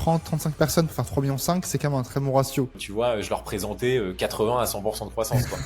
30-35 personnes pour faire 3,5 millions, c'est quand même un très bon ratio. Tu vois, je leur présentais 80 à 100% de croissance, quoi.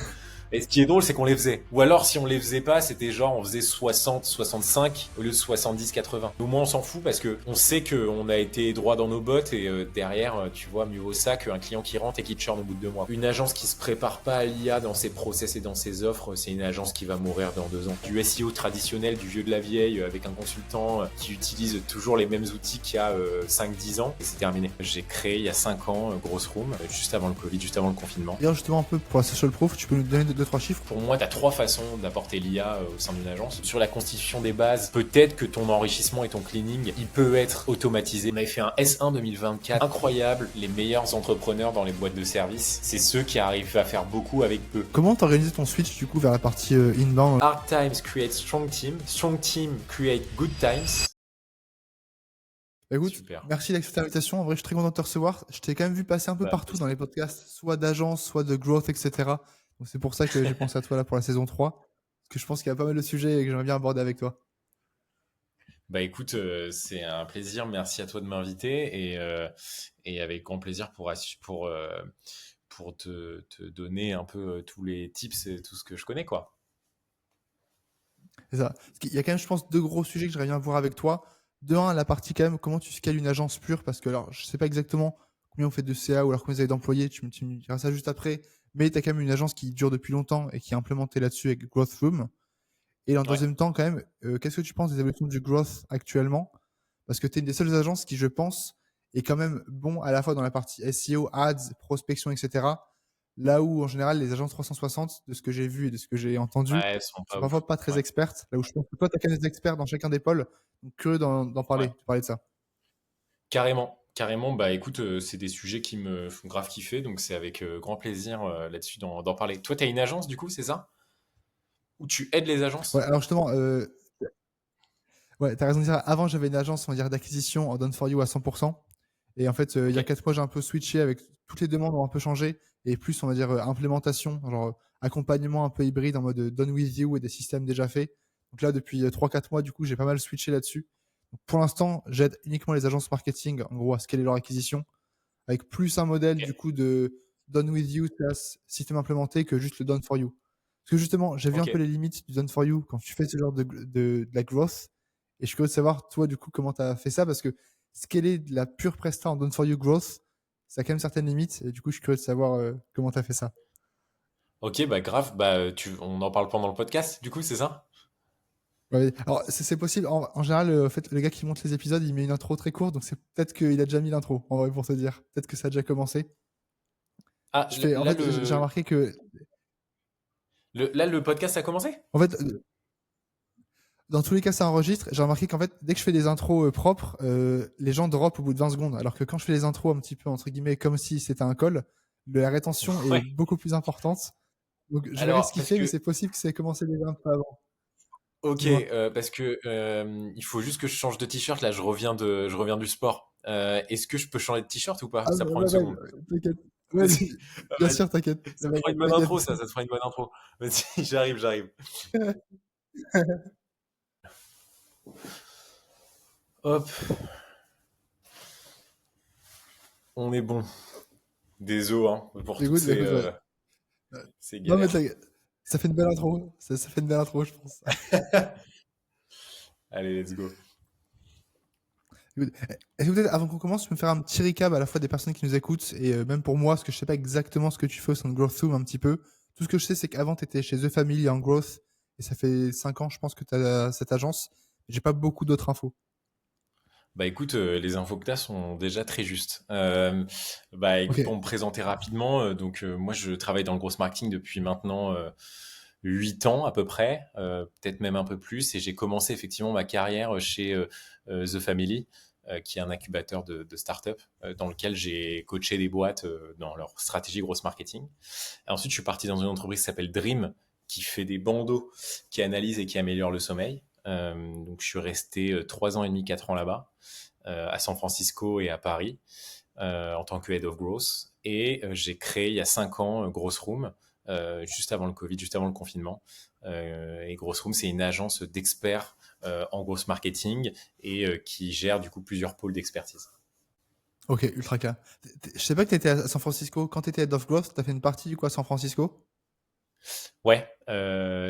Et ce qui est drôle, c'est qu'on les faisait. Ou alors, si on les faisait pas, c'était genre, on faisait 60, 65 au lieu de 70, 80. Au moins, on s'en fout parce que on sait qu'on a été droit dans nos bottes et derrière, tu vois, mieux vaut ça qu'un client qui rentre et qui te churn au bout de 2 mois. Une agence qui se prépare pas à l'IA dans ses process et dans ses offres, c'est une agence qui va mourir dans 2 ans. Du SEO traditionnel, du vieux de la vieille, avec un consultant qui utilise toujours les mêmes outils qu'il y a 5-10 ans, et c'est terminé. J'ai créé il y a 5 ans Grosse Room, juste avant le Covid, juste avant le confinement. D'ailleurs, justement, un peu pour la social proof, tu peux nous donner 2-3 chiffres? Pour moi, tu as 3 façons d'apporter l'IA au sein d'une agence. Sur la constitution des bases, peut-être que ton enrichissement et ton cleaning, il peut être automatisé. On avait fait un S1 2024 incroyable. Les meilleurs entrepreneurs dans les boîtes de services, c'est ceux qui arrivent à faire beaucoup avec peu. Comment t'organises ton switch du coup vers la partie inbound? Hard times create strong team create good times. Écoute, Super. merci d'accepter l'invitation. En vrai, je suis très content de te recevoir. Je t'ai quand même vu passer un peu partout dans les podcasts, soit d'agence, soit de growth, etc. Donc c'est pour ça que j'ai pensé à toi là pour la saison 3. Parce que je pense qu'il y a pas mal de sujets que j'aimerais bien aborder avec toi. Bah écoute, c'est un plaisir. Merci à toi de m'inviter et avec grand plaisir pour te donner un peu tous les tips et tout ce que je connais, quoi. C'est ça. Parce qu'il y a quand même, je pense, 2 gros sujets que j'aimerais bien voir avec toi. De un, la partie quand même, comment tu scales une agence pure, parce que alors, je sais pas exactement combien vous faites de CA ou alors combien vous avez d'employés, tu me diras ça juste après, mais tu as quand même une agence qui dure depuis longtemps et qui est implémentée là-dessus avec Growth Room. Et en Ouais. deuxième temps, quand même, qu'est-ce que tu penses des évolutions du growth actuellement? Parce que tu es une des seules agences qui, je pense, est quand même bon à la fois dans la partie SEO, ads, prospection, etc. Là où, en général, les agences 360, de ce que j'ai vu et de ce que j'ai entendu, Ouais, elles sont sont pas ouf. parfois pas très Ouais. expertes. Là où je pense que toi, tu as quand même des experts dans chacun des pôles. Donc, curieux d'en parler, Ouais. de parler de ça. Carrément. Carrément, bah écoute, c'est des sujets qui me font grave kiffer, donc c'est avec grand plaisir là-dessus d'en parler. Toi, t'as une agence du coup, c'est ça? Ou tu aides les Ouais, agences? alors justement, ouais, t'as raison de dire. Avant, j'avais une agence, on va dire, d'acquisition en done for you à 100%. Et en fait, il y a Ok. 4 mois, j'ai un peu switché avec toutes les demandes ont un peu changé et plus, on va dire, implémentation, genre accompagnement un peu hybride en mode done with you et des systèmes déjà faits. Donc là, depuis 3-4 mois, du coup, j'ai pas mal switché là-dessus. Donc, pour l'instant, j'aide uniquement les agences marketing, en gros, à scaler leur acquisition avec plus un modèle, du Ok. coup, de done with you, système implémenté que juste le done for you. Parce que justement, j'ai vu un Ok. peu les limites du done for you quand tu fais ce genre de la growth. Et je suis curieux de savoir, toi, du coup, comment tu as fait ça parce que scaler de la pure presta en done for you growth, ça a quand même certaines limites. Et du coup, je suis curieux de savoir comment tu as fait ça. Ok, bah grave, bah on en parle pendant le podcast, du coup, c'est ça? Ouais. Alors, c'est possible. En général, en fait, le gars qui monte les épisodes, il met une intro très courte. Donc, c'est peut-être qu'il a déjà mis l'intro, en vrai, pour te dire. Peut-être que ça a déjà commencé. Ah, En là, fait, j'ai remarqué que, là, le podcast a commencé? en fait, dans tous les cas, ça enregistre. J'ai remarqué qu'en fait, dès que je fais des intros propres, les gens drop au bout de 20 secondes. Alors que quand je fais les intros un petit peu, entre guillemets, comme si c'était un call, la rétention est Ouais. beaucoup plus importante. Donc, je verrai ce Alors, qu'il fait, mais c'est possible que ça ait commencé déjà un peu avant. ok, Dis-moi. parce que il faut juste que je change de t-shirt. Là, je reviens du sport. Est-ce que je peux changer de t-shirt ou pas? Ah, Ça prend une ouais, ouais, seconde. t'inquiète. Ouais, Vas-y, bien vas-y. sûr, t'inquiète. Ça te fera une bonne T'inquiète. intro, ça te fera une bonne intro. Vas-y, j'arrive. Hop, on est bon. Désolé hein, pour toutes Écoute, ouais. ces Non, mais galères. ça fait une belle intro. Ça fait une belle intro, je pense. Allez, let's go. Écoute, est-ce que peut-être avant qu'on commence, tu peux me faire un petit recap à la fois des personnes qui nous écoutent et même pour moi, parce que je sais pas exactement ce que tu fais au sein de Growth Zoom un petit peu. Tout ce que je sais, c'est qu'avant, tu étais chez The Family en growth et ça fait 5 ans, je pense, que tu as cette agence. J'ai pas beaucoup d'autres infos. Bah écoute, les infos que tu as sont déjà très justes. Bah Ok. écoute, pour me présenter rapidement, moi je travaille dans le gros marketing depuis maintenant 8 ans à peu près, peut-être même un peu plus, et j'ai commencé effectivement ma carrière chez The Family, qui est un incubateur de start-up, dans lequel j'ai coaché des boîtes dans leur stratégie grosse marketing. Et ensuite, je suis parti dans une entreprise qui s'appelle Dream, qui fait des bandeaux qui analysent et qui améliorent le sommeil. Donc, je suis resté 3 ans et demi, 4 ans là-bas, à San Francisco et à Paris, en tant que Head of Growth. Et j'ai créé il y a 5 ans Grosse Room, juste avant le Covid, juste avant le confinement. Et Grosse Room, c'est une agence d'experts en growth marketing et qui gère du coup plusieurs pôles d'expertise. Ok, ultra clair. Je sais pas que tu étais à San Francisco. Quand tu étais Head of Growth, tu as fait une partie du coup à San Francisco? Ouais,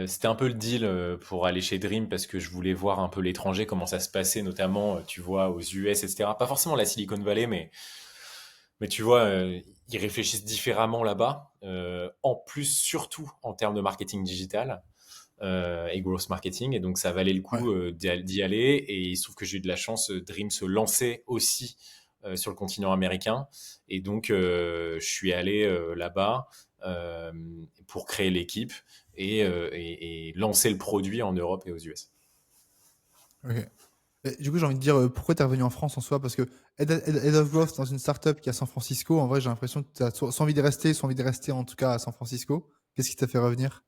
c'était un peu le deal pour aller chez Dream parce que je voulais voir un peu l'étranger, comment ça se passait, notamment, tu vois, aux US, etc. Pas forcément la Silicon Valley, mais tu vois, ils réfléchissent différemment là-bas. En plus, surtout en termes de marketing digital et growth marketing. Et donc, ça valait le Ouais. coup d'y aller. Et il se trouve que j'ai eu de la chance, Dream se lançait aussi sur le continent américain. Et donc, je suis allé là-bas euh, pour créer l'équipe et lancer le produit en Europe et aux US. Ok. Et du coup, j'ai envie de dire, pourquoi tu es revenu en France en soi? Parce que Head of Growth dans une startup qui est à San Francisco, en vrai, j'ai l'impression que tu as soit envie de rester, soit envie de rester en tout cas à San Francisco. Qu'est-ce qui t'a fait revenir?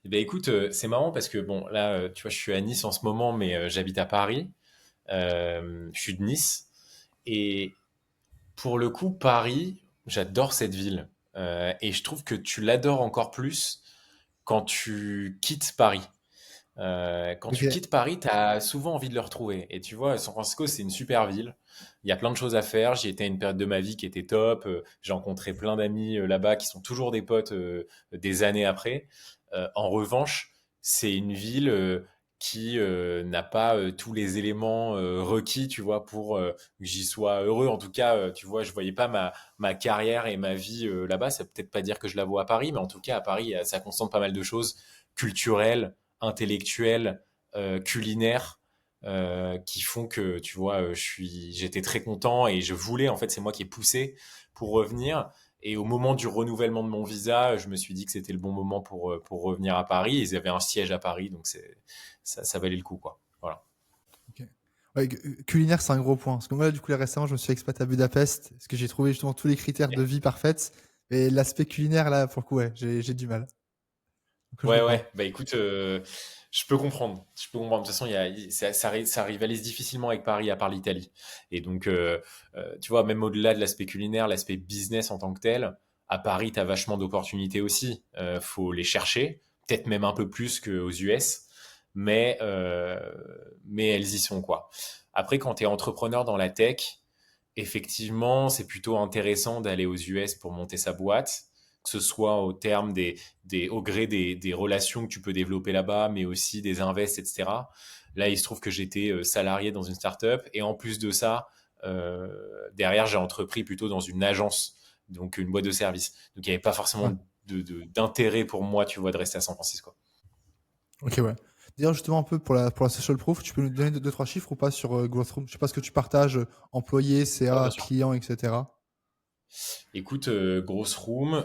Eh ben écoute, c'est marrant parce que bon, là, tu vois, je suis à Nice en ce moment, mais j'habite à Paris. Je suis de Nice. Et pour le coup, Paris, j'adore cette ville. Et je trouve que tu l'adores encore plus quand tu quittes Paris. Quand tu Ok. quittes Paris, tu as souvent envie de le retrouver. Et tu vois, San Francisco, c'est une super ville. Il y a plein de choses à faire. J'y étais à une période de ma vie qui était top. J'ai rencontré plein d'amis là-bas qui sont toujours des potes des années après. En revanche, c'est une ville qui n'a pas tous les éléments requis, tu vois, pour que j'y sois heureux. En tout cas, tu vois, je voyais pas ma carrière et ma vie là-bas. Ça peut peut-être pas dire que je la vois à Paris, mais en tout cas, à Paris, ça concentre pas mal de choses culturelles, intellectuels, culinaires, qui font que, tu vois, j'étais très content et je voulais, en fait, c'est moi qui ai poussé pour revenir. Et au moment du renouvellement de mon visa, je me suis dit que c'était le bon moment pour revenir à Paris. Ils avaient un siège à Paris, donc ça valait le coup, quoi. Voilà. Ok. Ouais, culinaire, c'est un gros point. Parce que moi, du coup, là, récemment, je me suis expat à Budapest, parce que j'ai trouvé justement tous les critères de vie parfaits. Et l'aspect culinaire, là, pour le coup, ouais, j'ai du mal. Donc, je Ouais, comprends. ouais, bah écoute, je peux comprendre. Je peux comprendre. De toute façon, ça rivalise difficilement avec Paris, à part l'Italie. Et donc, tu vois, même au-delà de l'aspect culinaire, l'aspect business en tant que tel, à Paris, tu as vachement d'opportunités aussi. Faut les chercher, peut-être même un peu plus qu'aux US, mais, euh, mais elles y sont, quoi. Après, quand tu es entrepreneur dans la tech, effectivement, c'est plutôt intéressant d'aller aux US pour monter sa boîte, que ce soit au terme au gré des relations que tu peux développer là-bas, mais aussi des invests, etc. Là, il se trouve que j'étais salarié dans une startup et en plus de ça, derrière, j'ai entrepris plutôt dans une agence, donc une boîte de service. Donc, il n'y avait pas Ouais. forcément d'intérêt pour moi, tu vois, de rester à San Francisco. Ok, ouais. D'ailleurs, justement, un peu pour la social proof, tu peux nous donner deux, trois chiffres ou pas sur Growth Room? Je sais pas ce que tu partages, employés, Ouais, bien CA, sûr. clients, etc. Écoute, grosse room,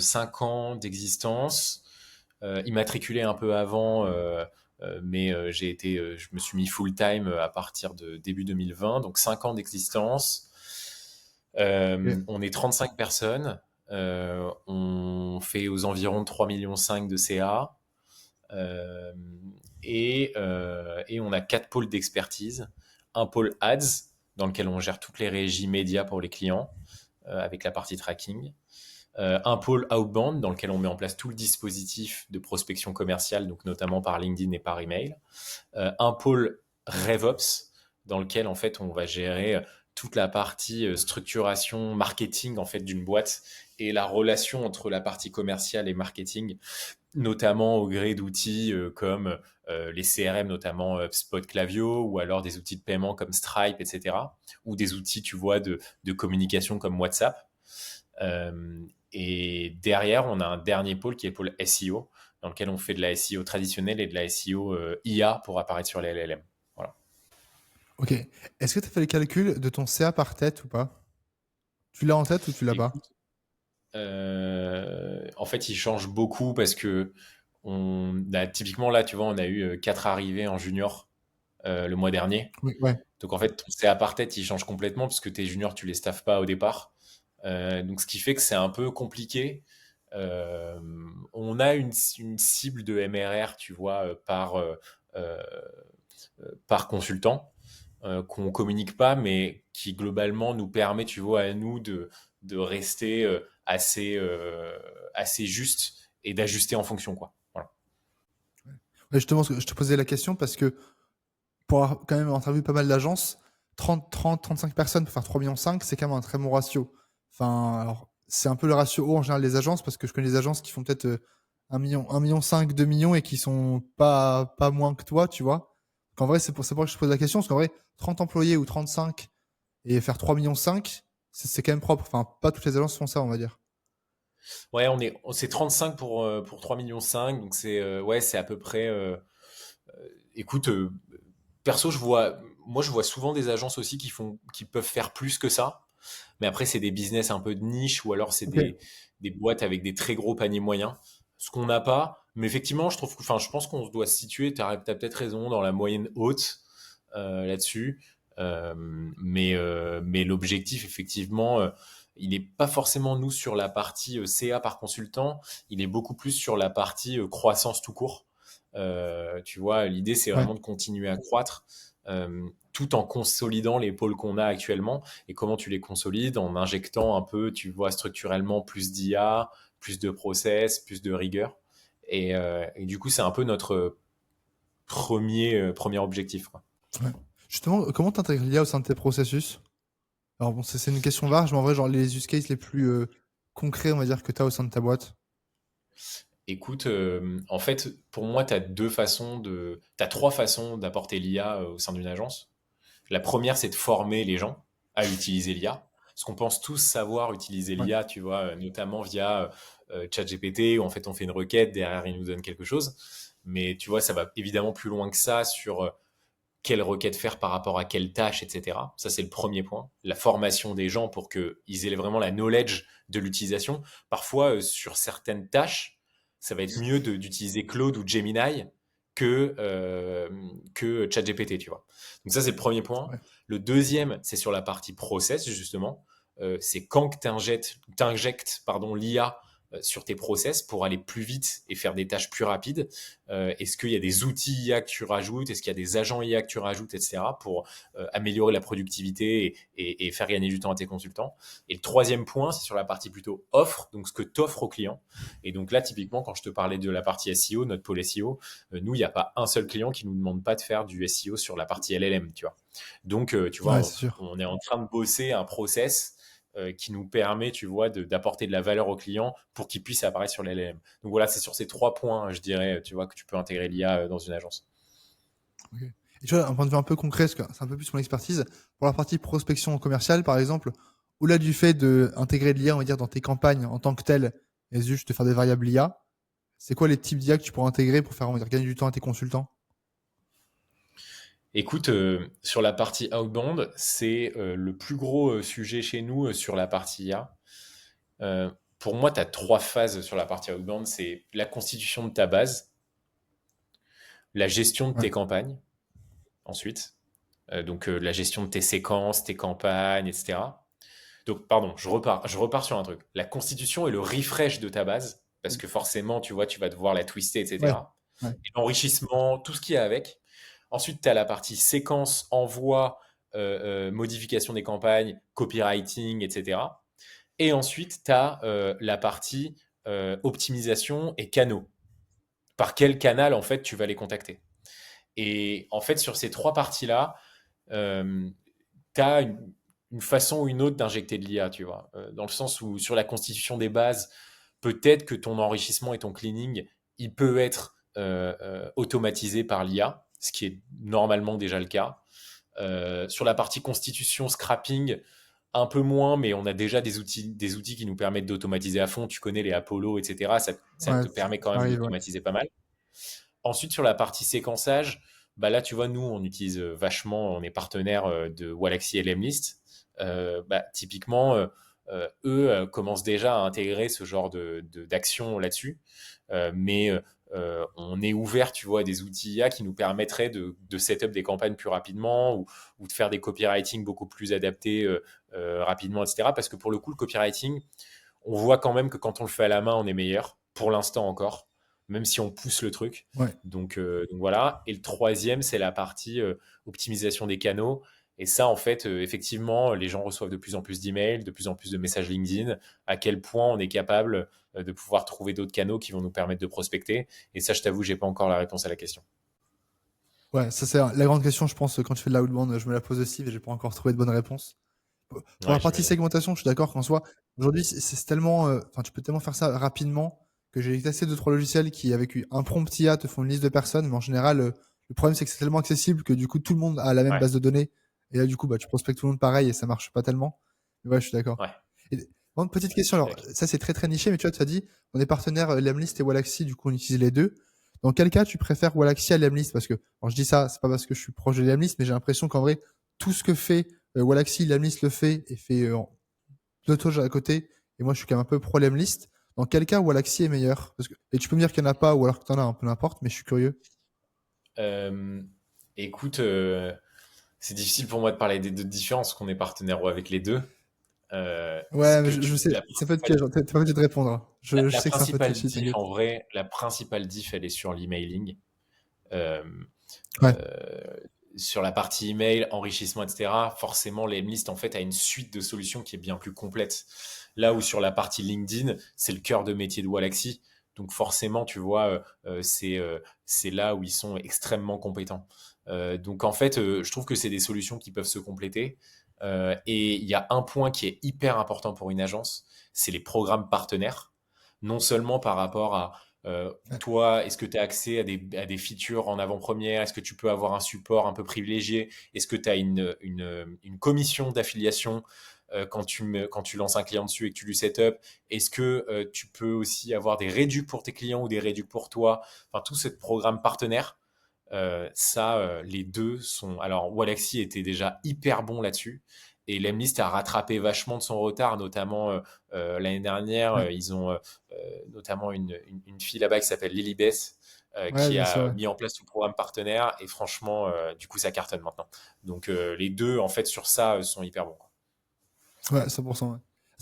5 ans d'existence, immatriculé un peu avant, mais je me suis mis full time à partir de début 2020, donc 5 ans d'existence. Ok. On est 35 personnes, on fait aux environs de 3,5 millions de CA, euh, et on a 4 pôles d'expertise. Un pôle ads, dans lequel on gère toutes les régies médias pour les clients, avec la partie tracking. Un pôle outbound dans lequel on met en place tout le dispositif de prospection commerciale, donc notamment par LinkedIn et par email. Un pôle RevOps dans lequel en fait on va gérer toute la partie structuration, marketing en fait d'une boîte et la relation entre la partie commerciale et marketing, notamment au gré d'outils comme les CRM, notamment Spot Clavio, ou alors des outils de paiement comme Stripe, etc. Ou des outils, tu vois, de communication comme WhatsApp. Euh, et derrière, on a un dernier pôle qui est le pôle SEO, dans lequel on fait de la SEO traditionnelle et de la SEO IA pour apparaître sur les LLM. Voilà. Ok. Est-ce que tu as fait le calcul de ton CA par tête ou pas? Tu l'as en tête ou tu l'as pas? Écoute, en fait, il change beaucoup parce que typiquement là, tu vois, on a eu 4 arrivées en junior le mois dernier. Oui, ouais. Donc en fait, ton CA par tête, il change complètement parce que tes juniors, tu les staffes pas au départ. Donc ce qui fait que c'est un peu compliqué. Euh, on a une cible de MRR, tu vois, euh, par consultant, qu'on communique pas, mais qui globalement nous permet, tu vois, à nous de rester assez juste et d'ajuster en fonction, quoi. Voilà. Ouais, justement, je te posais la question parce que pour avoir quand même interviewé pas mal d'agences, 30, 35 personnes pour faire 3,5 millions, c'est quand même un très bon ratio. Enfin, alors, c'est un peu le ratio haut en général des agences, parce que je connais des agences qui font peut-être 1 million, 1,5 million, 2 millions et qui sont pas moins que toi, tu vois. Donc, en vrai, c'est pour ça que je pose la question, parce qu'en vrai, 30 employés ou 35 et faire 3,5 millions, c'est quand même propre. Enfin, pas toutes les agences font ça, on va dire. Ouais, c'est 35 pour 3,5 millions, donc ouais, c'est à peu près. Écoute, perso, moi, je vois souvent des agences aussi qui peuvent faire plus que ça. Mais après, c'est des business un peu de niche ou alors c'est Ok. des boîtes avec des très gros paniers moyens. Ce qu'on n'a pas. Mais effectivement, je pense qu'on doit se situer, tu as peut-être raison, dans la moyenne haute là-dessus. Mais l'objectif, effectivement, il n'est pas forcément nous sur la partie CA par consultant, il est beaucoup plus sur la partie croissance tout court. Tu vois, l'idée, c'est Ouais. vraiment de continuer à croître tout en consolidant les pôles qu'on a actuellement. Et comment tu les consolides? En injectant un peu, tu vois, structurellement plus d'IA, plus de process, plus de rigueur. Et du coup, c'est un peu notre premier objectif, quoi. Ouais. Justement, comment t'intègres l'IA au sein de tes processus? Alors bon, c'est une question large, mais en vrai, genre les use cases les plus concrets, on va dire, que tu as au sein de ta boîte. Écoute, en fait, pour moi, t'as trois façons d'apporter l'IA au sein d'une agence. La première, c'est de former les gens à utiliser l'IA. Parce qu'on pense tous savoir utiliser Ouais. l'IA, tu vois, notamment via ChatGPT, où en fait on fait une requête, derrière il nous donne quelque chose. Mais tu vois, ça va évidemment plus loin que ça sur quelle requête faire par rapport à quelle tâche, etc. Ça, c'est le premier point. La formation des gens pour qu'ils aient vraiment la knowledge de l'utilisation. Parfois, sur certaines tâches, ça va être mieux d'utiliser Claude ou Gemini que ChatGPT, tu vois. Donc ça, c'est le premier point. Ouais. Le deuxième, c'est sur la partie process, justement. C'est quand tu injectes, l'IA sur tes process pour aller plus vite et faire des tâches plus rapides. Est-ce qu'il y a des outils IA que tu rajoutes? Est-ce qu'il y a des agents IA que tu rajoutes, etc. pour améliorer la productivité et faire gagner du temps à tes consultants? Et le troisième point, c'est sur la partie plutôt offre, donc ce que tu offres aux clients. Et donc là, typiquement, quand je te parlais de la partie SEO, notre pôle SEO, nous, il n'y a pas un seul client qui nous demande pas de faire du SEO sur la partie LLM, tu vois. Donc, tu vois, Ouais, c'est sûr. on est en train de bosser un process qui nous permet, tu vois, d'apporter de la valeur aux clients pour qu'ils puissent apparaître sur l'LLM. Donc voilà, c'est sur ces trois points, je dirais, tu vois, que tu peux intégrer l'IA dans une agence. Ok. Et tu vois, un point de vue un peu concret, parce que c'est un peu plus mon expertise, pour la partie prospection commerciale, par exemple, au-delà du fait d'intégrer de l'IA, on va dire, dans tes campagnes en tant que telles, et juste de faire des variables IA, c'est quoi les types d'IA que tu pourrais intégrer pour faire, on va dire, gagner du temps à tes consultants? Écoute, sur la partie outbound, c'est le plus gros sujet chez nous sur la partie IA. Euh, pour moi, tu as trois phases sur la partie outbound. C'est la constitution de ta base, la gestion de Ouais. tes campagnes, ensuite, donc la gestion de tes séquences, tes campagnes, etc. Donc, pardon, je repars sur un truc. La constitution et le refresh de ta base, parce que forcément, tu vois, tu vas devoir la twister, Ouais. etc. Ouais. Et l'enrichissement, tout ce qui est avec. Ensuite, tu as la partie séquence, envoi, modification des campagnes, copywriting, etc. Et ensuite, tu as la partie optimisation et canaux. Par quel canal, en fait, tu vas les contacter. Et en fait, sur ces trois parties-là, tu as une façon ou une autre d'injecter de l'IA, tu vois. Dans le sens où sur la constitution des bases, peut-être que ton enrichissement et ton cleaning, il peut être automatisé par l'IA, ce qui est normalement déjà le cas. Sur la partie constitution, scrapping, un peu moins, mais on a déjà des outils qui nous permettent d'automatiser à fond. Tu connais les Apollo, etc. Ça Ouais, te permet quand ça même arrive, ouais. d'automatiser pas mal. Ensuite, sur la partie séquençage, bah là, tu vois, nous, on utilise vachement, on est partenaire de Walaxy LMlist. Typiquement, eux commencent déjà à intégrer ce genre d'action là-dessus. Mais on est ouvert, tu vois, à des outils IA qui nous permettraient de setup des campagnes plus rapidement ou de faire des copywriting beaucoup plus adaptés rapidement, etc. Parce que pour le coup, le copywriting, on voit quand même que quand on le fait à la main, on est meilleur, pour l'instant encore, même si on pousse le truc. Ouais. Donc voilà. Et le troisième, c'est la partie optimisation des canaux. Et ça, en fait, effectivement, les gens reçoivent de plus en plus d'emails, de plus en plus de messages LinkedIn. À quel point on est capable de pouvoir trouver d'autres canaux qui vont nous permettre de prospecter. Et ça, je t'avoue, j'ai pas encore la réponse à la question. Ouais, ça c'est la grande question, je pense, quand tu fais de l'outbound, je me la pose aussi, mais j'ai pas encore trouvé de bonne réponse. Pour la Ouais, partie j'imagine. segmentation, je suis d'accord qu'en soi, aujourd'hui, c'est tellement, enfin, tu peux tellement faire ça rapidement que j'ai testé deux, trois logiciels qui, avec un prompt IA, te font une liste de personnes, mais en général, le problème, c'est que c'est tellement accessible que du coup, tout le monde a la même Ouais, base de données. Et là, du coup, bah, tu prospectes tout le monde pareil et ça marche pas tellement. Mais ouais, je suis d'accord. ouais, Et, bon, petite ouais, je question, suis alors, d'accord. ça, c'est très, très niché, mais tu vois, tu as dit, on est partenaire Lemlist et Wallaxy, du coup, on utilise les deux. Dans quel cas tu préfères Wallaxy à Lemlist? Parce que, alors je dis ça, c'est pas parce que je suis proche de Lemlist, mais j'ai l'impression qu'en vrai, tout ce que fait Wallaxy, Lemlist le fait et fait d'autres choses à côté. Et moi, je suis quand même un peu pro Lemlist. Dans quel cas Wallaxy est meilleur? Parce que, et tu peux me dire qu'il n'y en a pas ou alors que tu en as un peu n'importe, mais je suis curieux. Euh, Écoute, c'est difficile pour moi de parler des deux différences, qu'on est partenaire avec les deux. Ce Ouais, mais que je sais, la ça peut être principale, piège, t'es pas obligé de répondre, hein. Je la sais que c'est un peu principale touchy, diff, t'inquiète. en vrai, la principale diff, elle est sur l'emailing. Euh, Ouais, euh, sur la partie email, enrichissement, etc., forcément, l'Emlist, en fait, a une suite de solutions qui est bien plus complète. Là où sur la partie LinkedIn, c'est le cœur de métier de Wallaxy. Donc forcément, tu vois, c'est là où ils sont extrêmement compétents. Donc en fait, je trouve que c'est des solutions qui peuvent se compléter. Et il y a un point qui est hyper important pour une agence, c'est les programmes partenaires. Non seulement par rapport à ouais, toi, est-ce que tu as accès à des features en avant-première? Est-ce que tu peux avoir un support un peu privilégié? Est-ce que tu as une commission d'affiliation quand tu lances un client dessus et que tu lui set up? Est-ce que tu peux aussi avoir des réducs pour tes clients ou des réducs pour toi? Enfin, tout ce programme partenaire, les deux sont. Alors, Wallaxy était déjà hyper bon là-dessus. Et Lemlist a rattrapé vachement de son retard, notamment l'année dernière. ouais, Ils ont notamment une fille là-bas qui s'appelle Lily Bess, ouais, qui bien sûr, a ouais. mis en place tout le programme partenaire. Et franchement, du coup, ça cartonne maintenant. Donc, les deux, en fait, sur ça, sont hyper bons, quoi. Ouais, 100%.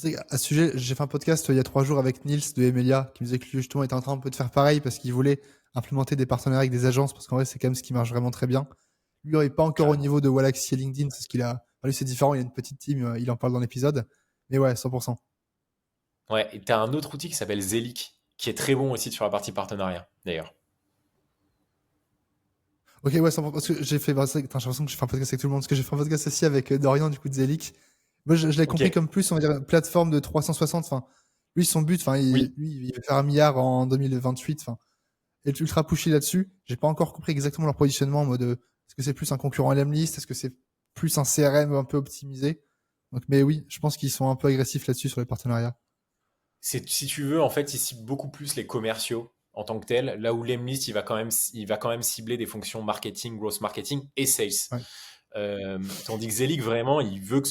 Ouais. À ce sujet, j'ai fait un podcast il y a 3 jours avec Nils de Emelia qui me disait que lui, justement, était en train un peu de faire pareil parce qu'il voulait implémenter des partenariats avec des agences parce qu'en vrai, c'est quand même ce qui marche vraiment très bien. Lui, il n'est pas encore au Carrément. niveau de Wallaxy et LinkedIn, c'est ce qu'il a. Enfin, lui, c'est différent, il a une petite team, il en parle dans l'épisode. Mais ouais, 100%. Ouais, et tu as un autre outil qui s'appelle Zelic, qui est très bon aussi sur la partie partenariat, d'ailleurs. Ok, ouais, 100%. Parce que j'ai fait. Bah, attends, j'ai l'impression que je fais un podcast avec tout le monde parce que j'ai fait un podcast aussi avec Dorian, du coup, de Zelik. Moi, je l'ai Ok, compris comme plus, on va dire, une plateforme de 360. Enfin, lui, son but, enfin, oui. lui, il veut faire 1 milliard en 2028. Enfin, est ultra pushy là-dessus. J'ai pas encore compris exactement leur positionnement en mode est-ce que c'est plus un concurrent LMList, est-ce que c'est plus un CRM un peu optimisé. Donc, mais oui, je pense qu'ils sont un peu agressifs là-dessus sur les partenariats. Si tu veux, en fait, il cible beaucoup plus les commerciaux en tant que tel, là où l'Emlist, il va quand même cibler des fonctions marketing, growth marketing et sales. Ouais. Tandis que Zelig, vraiment, il veut que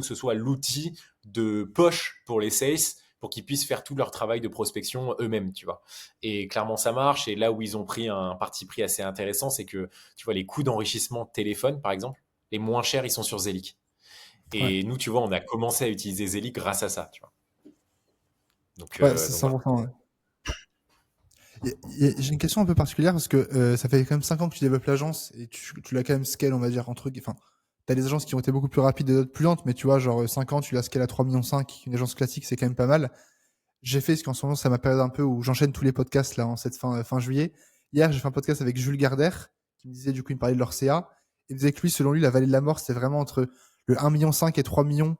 ce soit l'outil de poche pour les sales pour qu'ils puissent faire tout leur travail de prospection eux-mêmes, tu vois. Et clairement, ça marche. Et là où ils ont pris un parti pris assez intéressant, c'est que, tu vois, les coûts d'enrichissement de téléphone, par exemple, les moins chers, ils sont sur Zelig. Ouais. Et nous, tu vois, on a commencé à utiliser Zelig grâce à ça, tu vois. Ouais, c'est Donc voilà. 100%. Ouais. J'ai une question un peu particulière parce que ça fait quand même 5 ans que tu développes l'agence et tu l'as quand même scale, on va dire, en truc. Enfin, t'as des agences qui ont été beaucoup plus rapides et d'autres plus lentes, mais tu vois, genre 5 ans, tu l'as scale à 3,5 millions. Une agence classique, c'est quand même pas mal. J'ai fait ce qu'en ce moment, c'est ma période un peu où j'enchaîne tous les podcasts là en cette fin juillet. Hier, j'ai fait un podcast avec Jules Gardère qui me disait, du coup, il me parlait de leur CA. Il me disait que lui, selon lui, la vallée de la mort, c'était vraiment entre le 1,5 million et 3 millions.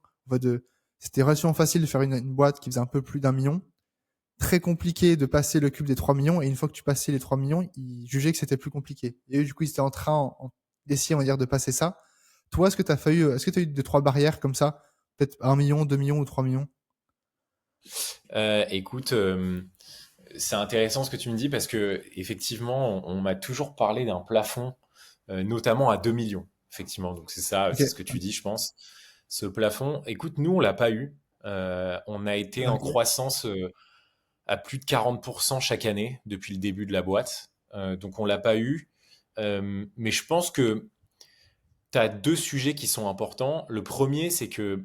C'était relativement facile de faire une boîte qui faisait un peu plus d'un million, très compliqué de passer le cube des 3 millions. Et une fois que tu passais les 3 millions, ils jugeaient que c'était plus compliqué. Et eux, du coup, ils étaient en train d'essayer, on va dire, de passer ça. Toi, est-ce que tu as eu 2, 3 barrières comme ça? Peut-être 1 million, 2 millions ou 3 millions? Écoute, c'est intéressant ce que tu me dis parce que effectivement, on m'a toujours parlé d'un plafond, notamment à 2 millions. Effectivement, donc c'est ça, Ok. c'est ce que tu dis, je pense. Ce plafond, écoute, nous, on l'a pas eu. On a été en Ok. croissance à plus de 40% chaque année depuis le début de la boîte. Donc on l'a pas eu. Mais je pense que tu as deux sujets qui sont importants. Le premier, c'est que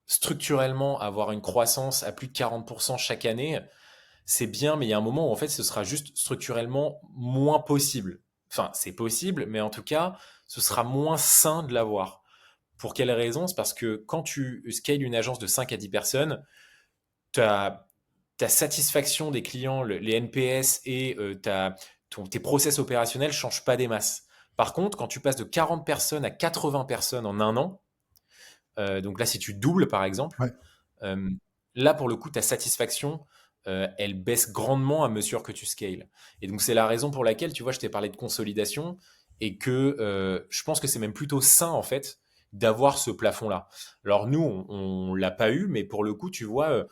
structurellement, avoir une croissance à plus de 40% chaque année, c'est bien, mais il y a un moment où en fait ce sera juste structurellement moins possible. Enfin, c'est possible, mais en tout cas, ce sera moins sain de l'avoir. Pour quelle raison? C'est parce que quand tu scales une agence de 5 à 10 personnes, ta, ta satisfaction des clients, les NPS et tes process opérationnels changent pas des masses. Par contre, quand tu passes de 40 personnes à 80 personnes en un an, donc là, si tu doubles, par exemple, Ouais. euh, là, pour le coup, ta satisfaction, elle baisse grandement à mesure que tu scales. Et donc, c'est la raison pour laquelle, tu vois, je t'ai parlé de consolidation et que je pense que c'est même plutôt sain, en fait, d'avoir ce plafond-là. Alors, nous, on l'a pas eu, mais pour le coup, tu vois,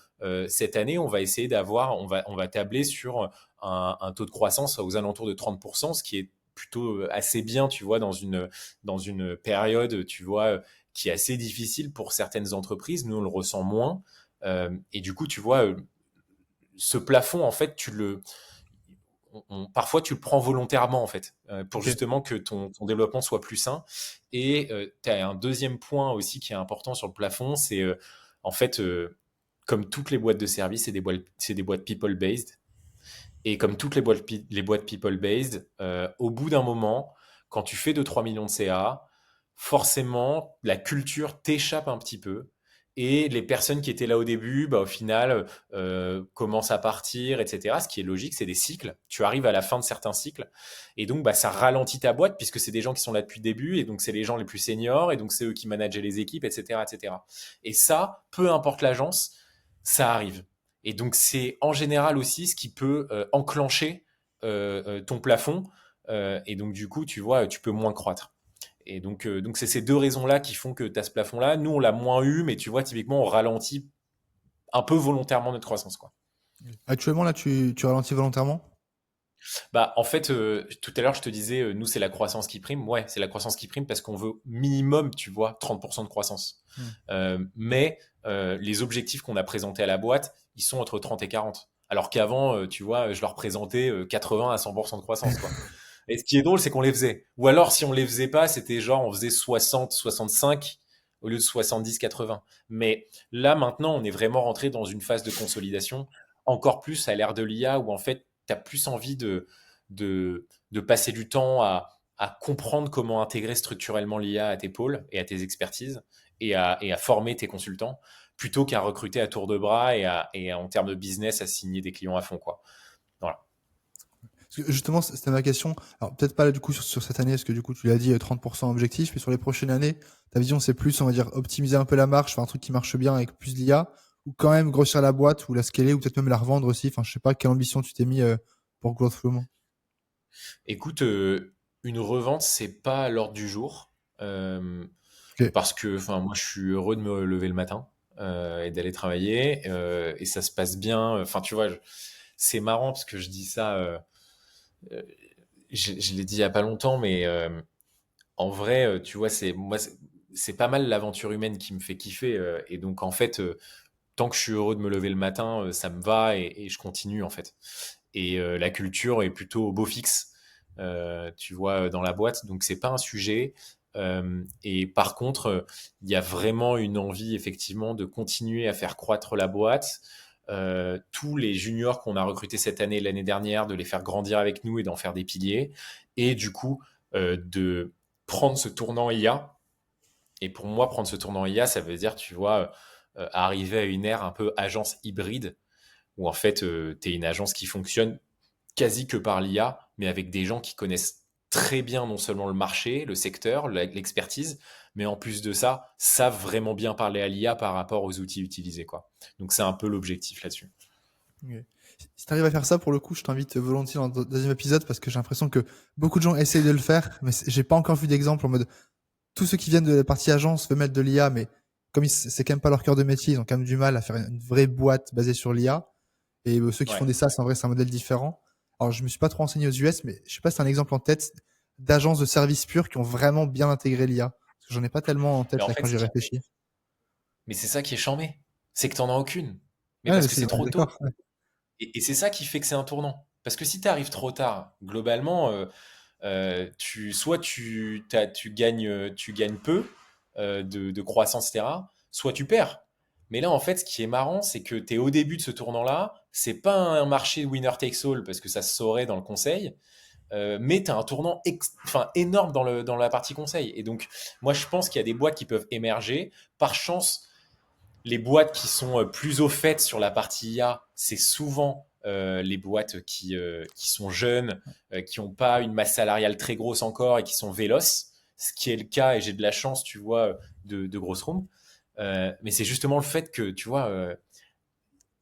cette année, on va essayer d'avoir, on va tabler sur un taux de croissance aux alentours de 30%, ce qui est plutôt assez bien, tu vois, dans une période, tu vois, qui est assez difficile pour certaines entreprises. Nous, on le ressent moins. Et du coup, tu vois, ce plafond, en fait, parfois, tu le prends volontairement, en fait, pour Ok. justement que ton développement soit plus sain. Et tu as un deuxième point aussi qui est important sur le plafond, c'est en fait, comme toutes les boîtes de services, c'est des boîtes people-based. Et comme toutes les boîtes people-based, au bout d'un moment, quand tu fais 2-3 millions de CA, forcément, la culture t'échappe un petit peu. Et les personnes qui étaient là au début, bah, au final, commencent à partir, etc. Ce qui est logique, c'est des cycles. Tu arrives à la fin de certains cycles. Et donc, bah, ça ralentit ta boîte puisque c'est des gens qui sont là depuis le début. Et donc, c'est les gens les plus seniors. Et donc, c'est eux qui managent les équipes, etc., etc. Et ça, peu importe l'agence, ça arrive. Et donc, c'est en général aussi ce qui peut enclencher ton plafond. Et donc, du coup, tu vois, tu peux moins croître. Et donc c'est ces deux raisons-là qui font que tu as ce plafond-là. Nous, on l'a moins eu, mais tu vois, typiquement, on ralentit un peu volontairement notre croissance, quoi. Actuellement, là, tu ralentis volontairement? Bah, en fait, tout à l'heure, je te disais, nous, c'est la croissance qui prime. Ouais, c'est la croissance qui prime parce qu'on veut minimum, tu vois, 30% de croissance. Hmm. Mais les objectifs qu'on a présentés à la boîte, ils sont entre 30 et 40. Alors qu'avant, tu vois, je leur présentais 80 à 100% de croissance, quoi. Et ce qui est drôle, c'est qu'on les faisait. Ou alors, si on les faisait pas, c'était genre, on faisait 60, 65 au lieu de 70, 80. Mais là, maintenant, on est vraiment rentré dans une phase de consolidation, encore plus à l'ère de l'IA, où en fait, tu as plus envie de passer du temps à comprendre comment intégrer structurellement l'IA à tes pôles et à tes expertises et à former tes consultants, plutôt qu'à recruter à tour de bras en termes de business, à signer des clients à fond, quoi. Voilà. Parce que justement, c'était ma question. Alors, peut-être pas là, du coup, sur cette année, parce que du coup, tu l'as dit, 30% objectif, mais sur les prochaines années, ta vision, c'est plus, on va dire, optimiser un peu la marche, faire un truc qui marche bien avec plus d'IA, ou quand même grossir la boîte, ou la scaler, ou peut-être même la revendre aussi. Enfin, je sais pas quelle ambition tu t'es mis pour Growthflow. Écoute, une revente, c'est pas à l'ordre du jour. Euh, Ok. Parce que enfin moi je suis heureux de me lever le matin et d'aller travailler et ça se passe bien. Enfin tu vois, c'est marrant parce que je dis ça, euh, je l'ai dit il y a pas longtemps, mais en vrai, tu vois, c'est pas mal l'aventure humaine qui me fait kiffer et donc en fait, tant que je suis heureux de me lever le matin, ça me va et je continue en fait. Et la culture est plutôt au beau fixe, tu vois, dans la boîte. Donc, c'est pas un sujet. Et par contre, il y a vraiment une envie, effectivement, de continuer à faire croître la boîte. Tous les juniors qu'on a recrutés cette année et l'année dernière, de les faire grandir avec nous et d'en faire des piliers. Et du coup, de prendre ce tournant IA. Et pour moi, prendre ce tournant IA, ça veut dire, tu vois, arriver à une ère un peu agence hybride, où en fait, tu es une agence qui fonctionne quasi que par l'IA, mais avec des gens qui connaissent très bien non seulement le marché, le secteur, l'expertise, mais en plus de ça, savent vraiment bien parler à l'IA par rapport aux outils utilisés, quoi. Donc c'est un peu l'objectif là-dessus. Ok. Si tu arrives à faire ça, pour le coup, je t'invite volontiers dans le deuxième épisode parce que j'ai l'impression que beaucoup de gens essayent de le faire, mais j'ai pas encore vu d'exemple en mode tous ceux qui viennent de la partie agence veulent mettre de l'IA, mais comme c'est quand même pas leur cœur de métier, ils ont quand même du mal à faire une vraie boîte basée sur l'IA. Et ceux qui font Ouais. des SaaS, en vrai, c'est un modèle différent. Alors, je me suis pas trop renseigné aux US, mais je sais pas si c'est un exemple en tête d'agences de services purs qui ont vraiment bien intégré l'IA. Parce que j'en ai pas tellement en Mais tête en là fait, quand j'y réfléchis. mais c'est ça qui est chambé, c'est que t'en as aucune. Mais Ouais, parce mais que c'est trop tôt. d'accord. Ouais. Et c'est ça qui fait que c'est un tournant. Parce que si tu arrives trop tard, globalement, soit tu gagnes peu de croissance, etc., soit tu perds. Mais là, en fait, ce qui est marrant, c'est que tu es au début de ce tournant-là. C'est pas un marché winner takes all parce que ça se saurait dans le conseil, mais tu as un tournant enfin, énorme dans la partie conseil. Et donc, moi, je pense qu'il y a des boîtes qui peuvent émerger. Par chance, les boîtes qui sont plus au fait sur la partie IA, c'est souvent les boîtes qui sont jeunes, qui n'ont pas une masse salariale très grosse encore et qui sont véloces, ce qui est le cas, et j'ai de la chance, tu vois, de Grosse Room. Mais c'est justement le fait que, tu vois,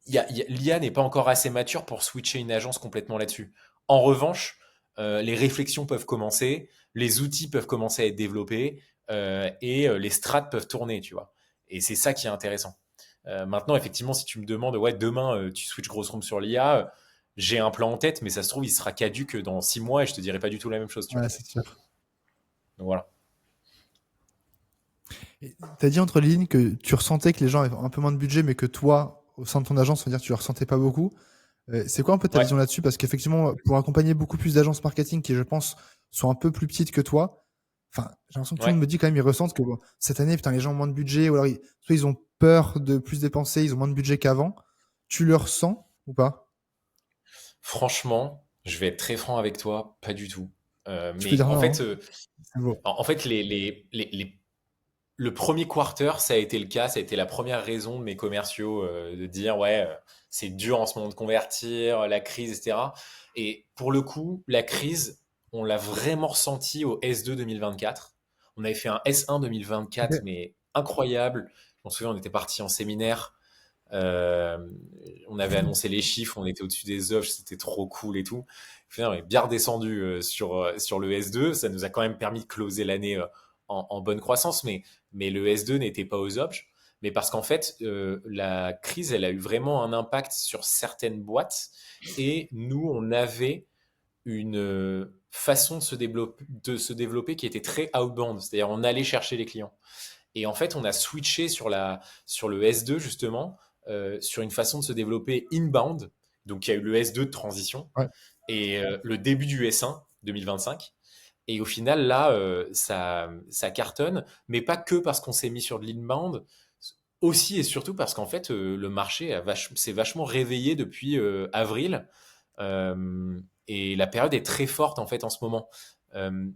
l'IA n'est pas encore assez mature pour switcher une agence complètement là-dessus. En revanche, les réflexions peuvent commencer, les outils peuvent commencer à être développés et les strats peuvent tourner, tu vois. Et c'est ça qui est intéressant. Maintenant, effectivement, si tu me demandes, ouais, demain, tu switches Grosse Room sur l'IA, j'ai un plan en tête, mais ça se trouve, il sera caduque dans 6 mois et je te dirai pas du tout la même chose, tu vois. Ouais, c'est sûr. Donc voilà. Tu as dit entre les lignes que tu ressentais que les gens avaient un peu moins de budget, mais que toi, au sein de ton agence, on va dire que tu ne ressentais pas beaucoup. C'est quoi un peu ta Ouais, vision là-dessus? Parce qu'effectivement, pour accompagner beaucoup plus d'agences marketing qui, je pense, sont un peu plus petites que toi, enfin, j'ai l'impression que tout le ouais. monde me dit quand même, ils ressentent que bon, cette année, putain, les gens ont moins de budget, ou alors soit ils ont peur de plus dépenser, ils ont moins de budget qu'avant. Tu le ressens ou pas? Franchement, je vais être très franc avec toi, pas du tout. Tu peux Mais dire en non, fait, hein. C'est beau. le premier quarter, ça a été le cas, ça a été la première raison de mes commerciaux de dire ouais, c'est dur en ce moment de convertir, la crise, etc. Et pour le coup, la crise, on l'a vraiment ressenti au S2 2024. On avait fait un S1 2024, Ok. mais incroyable. Je m'en souviens, on était parti en séminaire. Euh, on avait annoncé les chiffres, on était au-dessus des offres, c'était trop cool et tout. Finalement, on est bien redescendu sur le S2. Ça nous a quand même permis de closer l'année en bonne croissance, mais le S2 n'était pas aux objets. Mais parce qu'en fait, la crise, elle a eu vraiment un impact sur certaines boîtes. Et nous, on avait une façon de se développer qui était très outbound. C'est-à-dire, on allait chercher les clients. Et en fait, on a switché sur le S2, justement, sur une façon de se développer inbound. Donc, il y a eu le S2 de transition Ouais. et le début du S1 2025. Et au final, là, ça cartonne, mais pas que parce qu'on s'est mis sur de l'inbound, aussi et surtout parce qu'en fait, le marché s'est vachement réveillé depuis avril. Et la période est très forte, en fait, en ce moment. Euh,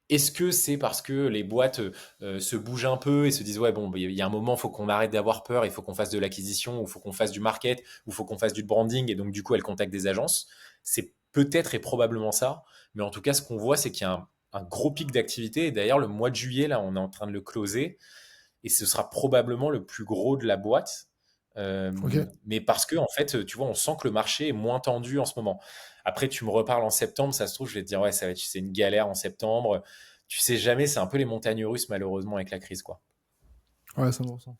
Est-ce que c'est parce que les boîtes se bougent un peu et se disent ouais bon il y a un moment il faut qu'on arrête d'avoir peur, il faut qu'on fasse de l'acquisition, ou il faut qu'on fasse du market, ou il faut qu'on fasse du branding, et donc du coup elles contactent des agences. C'est peut-être et probablement ça, mais en tout cas ce qu'on voit c'est qu'il y a un gros pic d'activité, et d'ailleurs le mois de juillet là on est en train de le closer et ce sera probablement le plus gros de la boîte. Ok. Mais parce que en fait, tu vois, on sent que le marché est moins tendu en ce moment. Après, tu me reparles en septembre, ça se trouve, je vais te dire ouais, c'est une galère en septembre. Tu sais jamais, c'est un peu les montagnes russes malheureusement avec la crise, quoi. Ouais, 100%.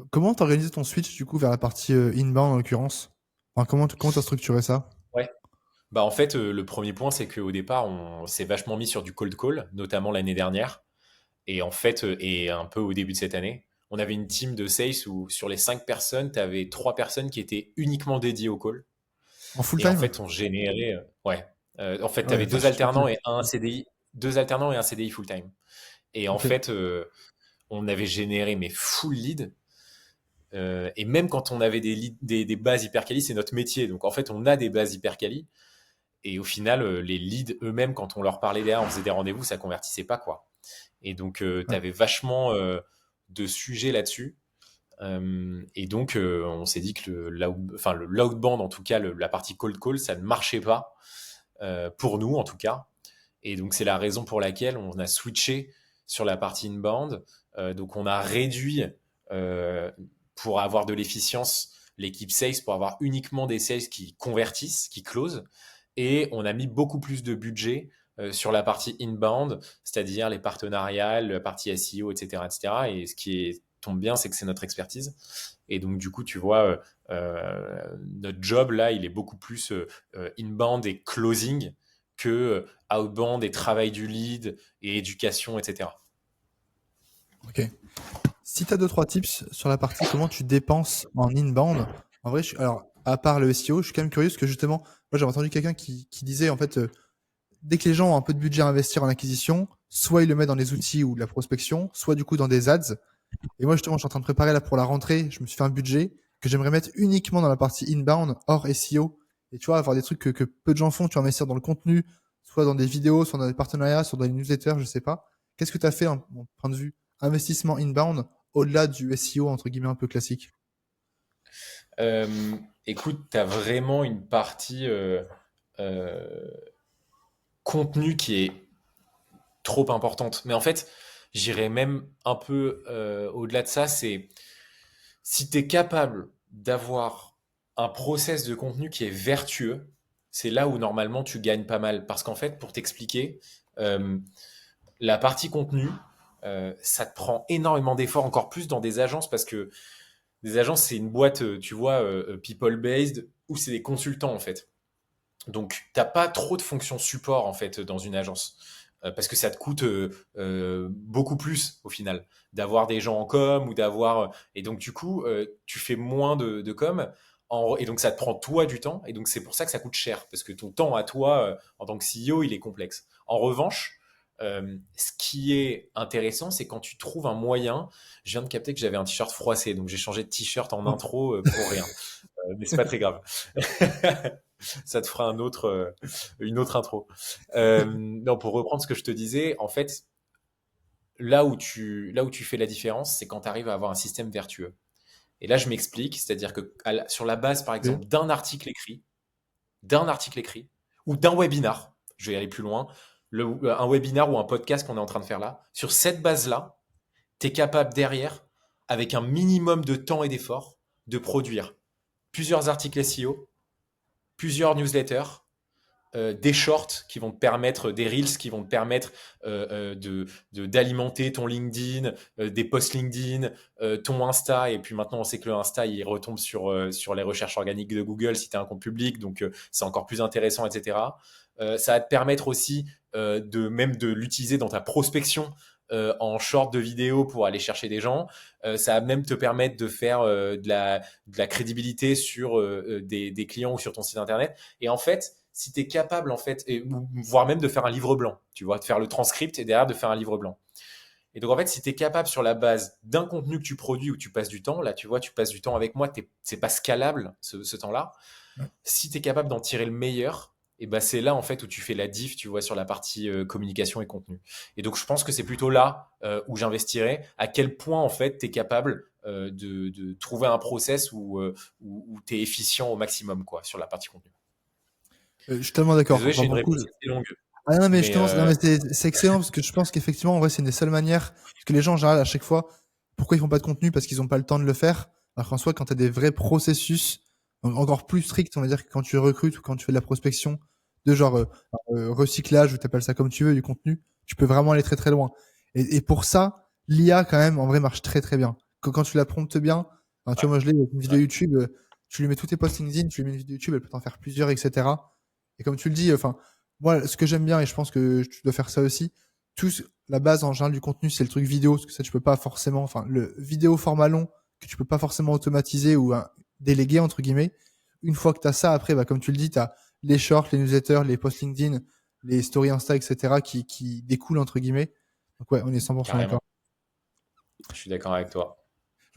Comment t'organises ton switch du coup vers la partie inbound en l'occurrence? Enfin, comment t'as structuré ça? Ouais. Bah en fait, le premier point, c'est qu'au départ, on s'est vachement mis sur du cold call, notamment l'année dernière. Et en fait, et un peu au début de cette année, on avait une team de sales où sur les 5 personnes, tu avais 3 personnes qui étaient uniquement dédiées au call. En full Et en time? fait, on générait. Ouais. En fait, tu Ouais, avais vache, ok. deux alternants et un CDI full-time. Et en Ok. fait, on avait généré mais full lead. Et même quand on avait des bases hyper quali, c'est notre métier. Donc en fait, on a des bases hyper quali. Et au final, les leads eux-mêmes, quand on leur parlait derrière, on faisait des rendez-vous, ça convertissait pas, quoi. Et donc, tu Ouais. avais vachement de sujets là-dessus. Et donc, on s'est dit que le loudband, en tout cas, la partie cold call, ça ne marchait pas pour nous, en tout cas. Et donc, c'est la raison pour laquelle on a switché sur la partie inbound. Donc, on a réduit euh, pour avoir de l'efficience l'équipe sales, pour avoir uniquement des sales qui convertissent, qui closent. Et on a mis beaucoup plus de budget sur la partie inbound, c'est-à-dire les partenariats, la partie SEO, etc., etc. Et ce qui tombe bien, c'est que c'est notre expertise. Et donc, du coup, tu vois, notre job, là, il est beaucoup plus inbound et closing que outbound et travail du lead et éducation, etc. Ok. Si tu as deux, trois tips sur la partie comment tu dépenses en inbound, en vrai, alors, à part le SEO, je suis quand même curieux parce que justement, moi, j'avais entendu quelqu'un qui disait, en fait, dès que les gens ont un peu de budget à investir en acquisition, soit ils le mettent dans les outils ou de la prospection, soit du coup dans des ads. Et moi, justement, je suis en train de préparer là pour la rentrée, je me suis fait un budget que j'aimerais mettre uniquement dans la partie inbound, hors SEO. Et tu vois, avoir des trucs que peu de gens font, tu vas investir dans le contenu, soit dans des vidéos, soit dans des partenariats, soit dans des newsletters, je sais pas. Qu'est-ce que tu as fait, en point de vue investissement inbound, au-delà du SEO, entre guillemets, un peu classique? Écoute, tu as vraiment une partie euh, contenu qui est trop importante. Mais en fait, j'irais même un peu au-delà de ça. C'est si tu es capable d'avoir un process de contenu qui est vertueux, c'est là où normalement tu gagnes pas mal. Parce qu'en fait, pour t'expliquer, euh, la partie contenu, ça te prend énormément d'efforts, encore plus dans des agences, parce que des agences, c'est une boîte, tu vois, people-based, où c'est des consultants, en fait. Donc, t'as pas trop de fonctions support, en fait, dans une agence. Parce que ça te coûte beaucoup plus, au final, d'avoir des gens en com ou d'avoir... Et donc, du coup, tu fais moins de com. Et donc, ça te prend, toi, du temps. Et donc, c'est pour ça que ça coûte cher. Parce que ton temps à toi, en tant que CEO, il est complexe. En revanche, ce qui est intéressant, c'est quand tu trouves un moyen. Je viens de capter que j'avais un t-shirt froissé, donc j'ai changé de t-shirt en intro pour rien. Mais c'est pas très grave. Ça te fera une autre intro. Non, pour reprendre ce que je te disais, en fait, là où tu fais la différence, c'est quand tu arrives à avoir un système vertueux. Et là, je m'explique, c'est-à-dire que sur la base, par Ok. exemple, d'un article écrit, ou d'un webinar, je vais aller plus loin, un webinar ou un podcast qu'on est en train de faire là, sur cette base-là, tu es capable derrière, avec un minimum de temps et d'effort, de produire plusieurs articles SEO, plusieurs newsletters, des shorts qui vont te permettre, des reels qui vont te permettre d'alimenter ton LinkedIn, des posts LinkedIn, ton Insta. Et puis maintenant, on sait que le Insta, il retombe sur les recherches organiques de Google si tu as un compte public. Donc, c'est encore plus intéressant, etc. Ça va te permettre aussi même de l'utiliser dans ta prospection en short de vidéo pour aller chercher des gens. Ça va même te permettre de faire de la crédibilité sur des clients ou sur ton site internet. Et en fait, si tu es capable, en fait, voire même de faire un livre blanc, tu vois, de faire le transcript et derrière de faire un livre blanc. Et donc, en fait, si tu es capable sur la base d'un contenu que tu produis où tu passes du temps, là, tu vois, tu passes du temps avec moi, c'est pas scalable ce temps-là. Ouais. Si tu es capable d'en tirer le meilleur, et ben c'est là en fait où tu fais la diff, tu vois, sur la partie communication et contenu. Et donc je pense que c'est plutôt là où j'investirais, à quel point en fait tu es capable de trouver un process où tu es efficient au maximum quoi, sur la partie contenu. Je suis tellement d'accord. Désolé, Enfin, j'ai une pour le coup, réponse assez longue, ah non, mais mais justement, non, mais c'est excellent parce que je pense qu'effectivement, en vrai, c'est une des seules manières. Parce que les gens, en général, à chaque fois, pourquoi ils font pas de contenu? Parce qu'ils ont pas le temps de le faire. Alors qu'en soi, quand tu as des vrais processus, encore plus stricts, on va dire que quand tu recrutes ou quand tu fais de la prospection, de genre recyclage, ou t'appelles ça comme tu veux, du contenu, tu peux vraiment aller très très loin. Et pour ça, l'IA, quand même, en vrai, marche très très bien. Quand tu la promptes bien, enfin, tu ouais, vois, moi, je l'ai avec une vidéo ouais, YouTube, tu lui mets tous tes posts LinkedIn, tu lui mets une vidéo YouTube, elle peut t'en faire plusieurs, etc. Et comme tu le dis, enfin, moi, ce que j'aime bien, et je pense que tu dois faire ça aussi, la base en général du contenu, c'est le truc vidéo, parce que ça, tu peux pas forcément, enfin, le vidéo format long, que tu peux pas forcément automatiser ou déléguer, entre guillemets. Une fois que tu as ça, après, bah, comme tu le dis, tu as les shorts, les newsletters, les posts LinkedIn, les stories Insta, etc., qui découlent, entre guillemets. Donc, ouais, on est 100% d'accord. carrément. Je suis d'accord avec toi.